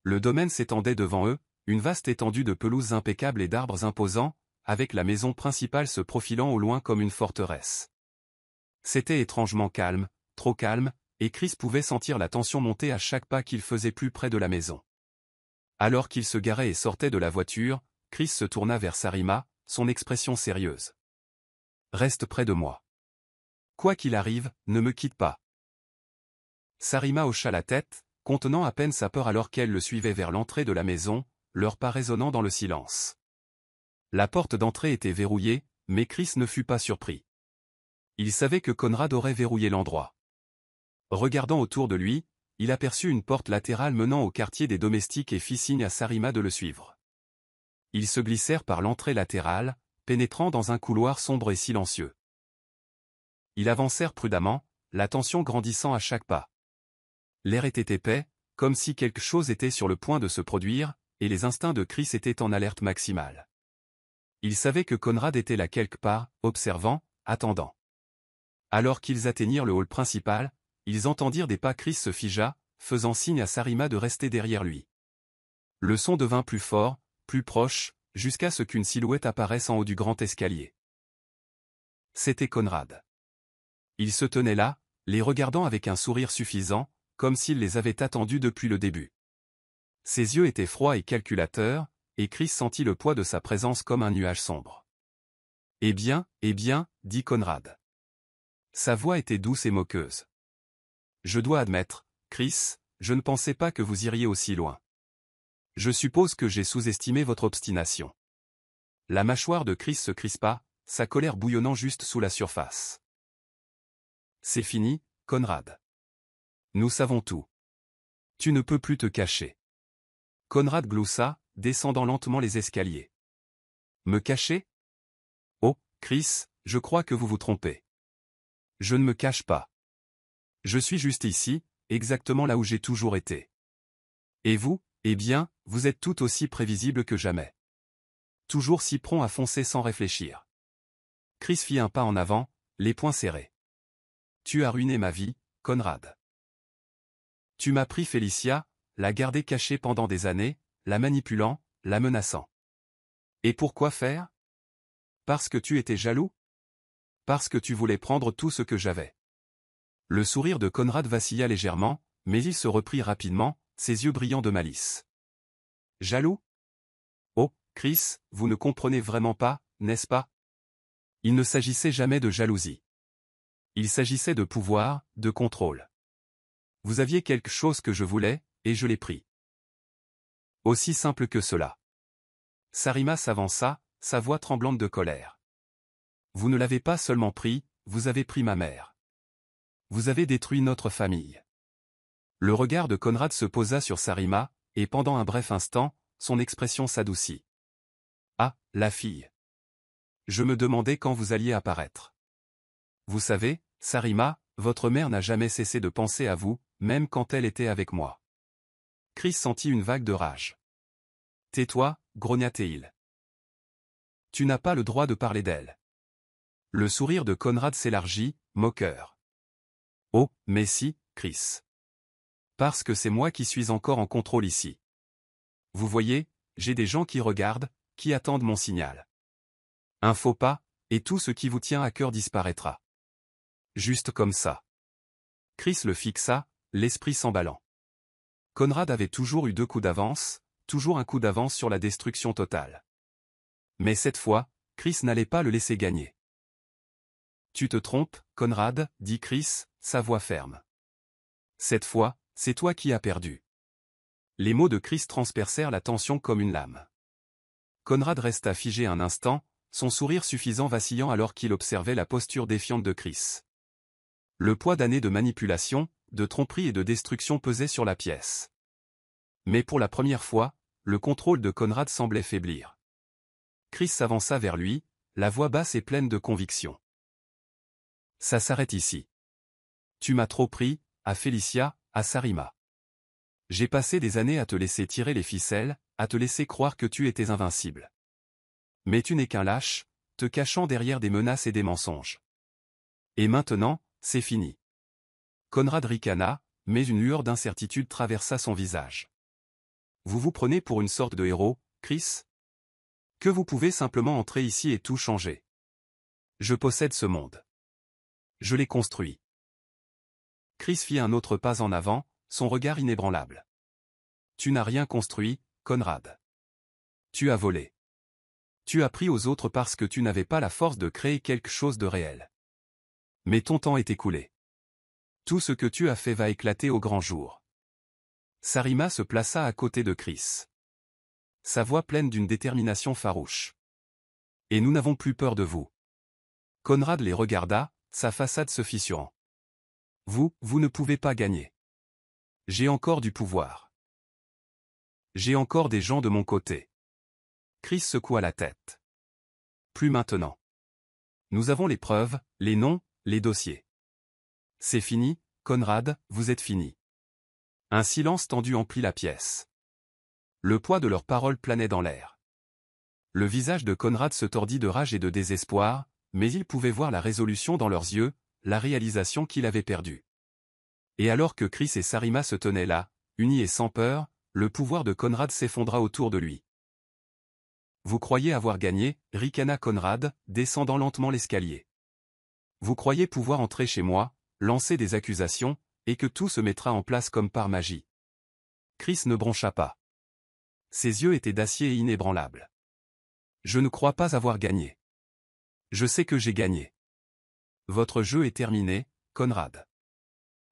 Le domaine s'étendait devant eux, une vaste étendue de pelouses impeccables et d'arbres imposants, avec la maison principale se profilant au loin comme une forteresse. C'était étrangement calme, trop calme, et Chris pouvait sentir la tension monter à chaque pas qu'il faisait plus près de la maison. Alors qu'il se garait et sortait de la voiture, Chris se tourna vers Sarima, son expression sérieuse. « Reste près de moi. Quoi qu'il arrive, ne me quitte pas. » Sarima hocha la tête, contenant à peine sa peur alors qu'elle le suivait vers l'entrée de la maison, leurs pas résonnant dans le silence. La porte d'entrée était verrouillée, mais Chris ne fut pas surpris. Il savait que Conrad aurait verrouillé l'endroit. Regardant autour de lui, il aperçut une porte latérale menant au quartier des domestiques et fit signe à Sarima de le suivre. Ils se glissèrent par l'entrée latérale, pénétrant dans un couloir sombre et silencieux. Ils avancèrent prudemment, la tension grandissant à chaque pas. L'air était épais, comme si quelque chose était sur le point de se produire, et les instincts de Chris étaient en alerte maximale. Il savait que Conrad était là quelque part, observant, attendant. Alors qu'ils atteignirent le hall principal, ils entendirent des pas. Chris se figea, faisant signe à Sarima de rester derrière lui. Le son devint plus fort, plus proche, jusqu'à ce qu'une silhouette apparaisse en haut du grand escalier. C'était Conrad. Il se tenait là, les regardant avec un sourire suffisant, comme s'il les avait attendus depuis le début. Ses yeux étaient froids et calculateurs, et Chris sentit le poids de sa présence comme un nuage sombre. « Eh bien, dit Conrad. » Sa voix était douce et moqueuse. « Je dois admettre, Chris, je ne pensais pas que vous iriez aussi loin. Je suppose que j'ai sous-estimé votre obstination. » La mâchoire de Chris se crispa, sa colère bouillonnant juste sous la surface. « C'est fini, Conrad. Nous savons tout. Tu ne peux plus te cacher. » Conrad gloussa, descendant lentement les escaliers. « Me cacher ? Oh, Chris, je crois que vous vous trompez. Je ne me cache pas. Je suis juste ici, exactement là où j'ai toujours été. Et vous, eh bien, vous êtes tout aussi prévisible que jamais. Toujours si prompt à foncer sans réfléchir. » Chris fit un pas en avant, les poings serrés. « Tu as ruiné ma vie, Conrad. Tu m'as pris Félicia, la gardée cachée pendant des années, la manipulant, la menaçant. Et pourquoi faire ? Parce que tu étais jaloux ? Parce que tu voulais prendre tout ce que j'avais. » Le sourire de Conrad vacilla légèrement, mais il se reprit rapidement, ses yeux brillants de malice. « Jaloux ? Oh, Chris, vous ne comprenez vraiment pas, n'est-ce pas ? Il ne s'agissait jamais de jalousie. Il s'agissait de pouvoir, de contrôle. Vous aviez quelque chose que je voulais, et je l'ai pris. Aussi simple que cela. » Sarima s'avança, sa voix tremblante de colère. « Vous ne l'avez pas seulement pris, vous avez pris ma mère. Vous avez détruit notre famille. » Le regard de Conrad se posa sur Sarima, et pendant un bref instant, son expression s'adoucit. « Ah, la fille. Je me demandais quand vous alliez apparaître. Vous savez, Sarima, votre mère n'a jamais cessé de penser à vous, même quand elle était avec moi. » Chris sentit une vague de rage. « Tais-toi, grogna-t-il. Tu n'as pas le droit de parler d'elle. » Le sourire de Conrad s'élargit, moqueur. « Oh, mais si, Chris. Parce que c'est moi qui suis encore en contrôle ici. Vous voyez, j'ai des gens qui regardent, qui attendent mon signal. Un faux pas, et tout ce qui vous tient à cœur disparaîtra. Juste comme ça. » Chris le fixa, l'esprit s'emballant. Conrad avait toujours eu 2 coups d'avance, toujours un coup d'avance sur la destruction totale. Mais cette fois, Chris n'allait pas le laisser gagner. « Tu te trompes, Conrad, dit Chris, sa voix ferme. Cette fois, c'est toi qui as perdu. » Les mots de Chris transpercèrent la tension comme une lame. Conrad resta figé un instant, son sourire suffisant vacillant alors qu'il observait la posture défiante de Chris. Le poids d'années de manipulation, de tromperie et de destruction pesait sur la pièce. Mais pour la première fois, le contrôle de Conrad semblait faiblir. Chris s'avança vers lui, la voix basse et pleine de conviction. « Ça s'arrête ici. Tu m'as trop pris, à Félicia, à Sarima. J'ai passé des années à te laisser tirer les ficelles, à te laisser croire que tu étais invincible. Mais tu n'es qu'un lâche, te cachant derrière des menaces et des mensonges. Et maintenant, c'est fini. » Conrad ricana, mais une lueur d'incertitude traversa son visage. « Vous vous prenez pour une sorte de héros, Chris ? Que vous pouvez simplement entrer ici et tout changer. Je possède ce monde. Je l'ai construit. Chris fit un autre pas en avant, son regard inébranlable. Tu n'as rien construit, Conrad. Tu as volé. Tu as pris aux autres parce que tu n'avais pas la force de créer quelque chose de réel. Mais ton temps est écoulé. Tout ce que tu as fait va éclater au grand jour. Sarima se plaça à côté de Chris. Sa voix pleine d'une détermination farouche. Et nous n'avons plus peur de vous. Conrad les regarda, sa façade se fissurant. Vous ne pouvez pas gagner. J'ai encore du pouvoir. J'ai encore des gens de mon côté. Chris secoua la tête. Plus maintenant. Nous avons les preuves, les noms, les dossiers. C'est fini, Conrad, vous êtes fini. Un silence tendu emplit la pièce. Le poids de leurs paroles planait dans l'air. Le visage de Conrad se tordit de rage et de désespoir, mais il pouvait voir la résolution dans leurs yeux, la réalisation qu'il avait perdue. Et alors que Chris et Sarima se tenaient là, unis et sans peur, le pouvoir de Conrad s'effondra autour de lui. Vous croyez avoir gagné, ricana Conrad, descendant lentement l'escalier. Vous croyez pouvoir entrer chez moi, lancer des accusations, et que tout se mettra en place comme par magie. Chris ne broncha pas. Ses yeux étaient d'acier et inébranlables. Je ne crois pas avoir gagné. Je sais que j'ai gagné. Votre jeu est terminé, Conrad.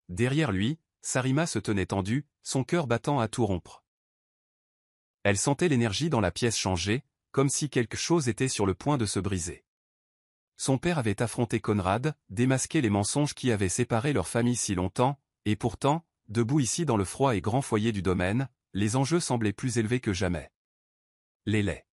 Derrière lui, Sarima se tenait tendue, son cœur battant à tout rompre. Elle sentait l'énergie dans la pièce changer, comme si quelque chose était sur le point de se briser. Son père avait affronté Conrad, démasqué les mensonges qui avaient séparé leur famille si longtemps, et pourtant, debout ici dans le froid et grand foyer du domaine, les enjeux semblaient plus élevés que jamais. Les laits.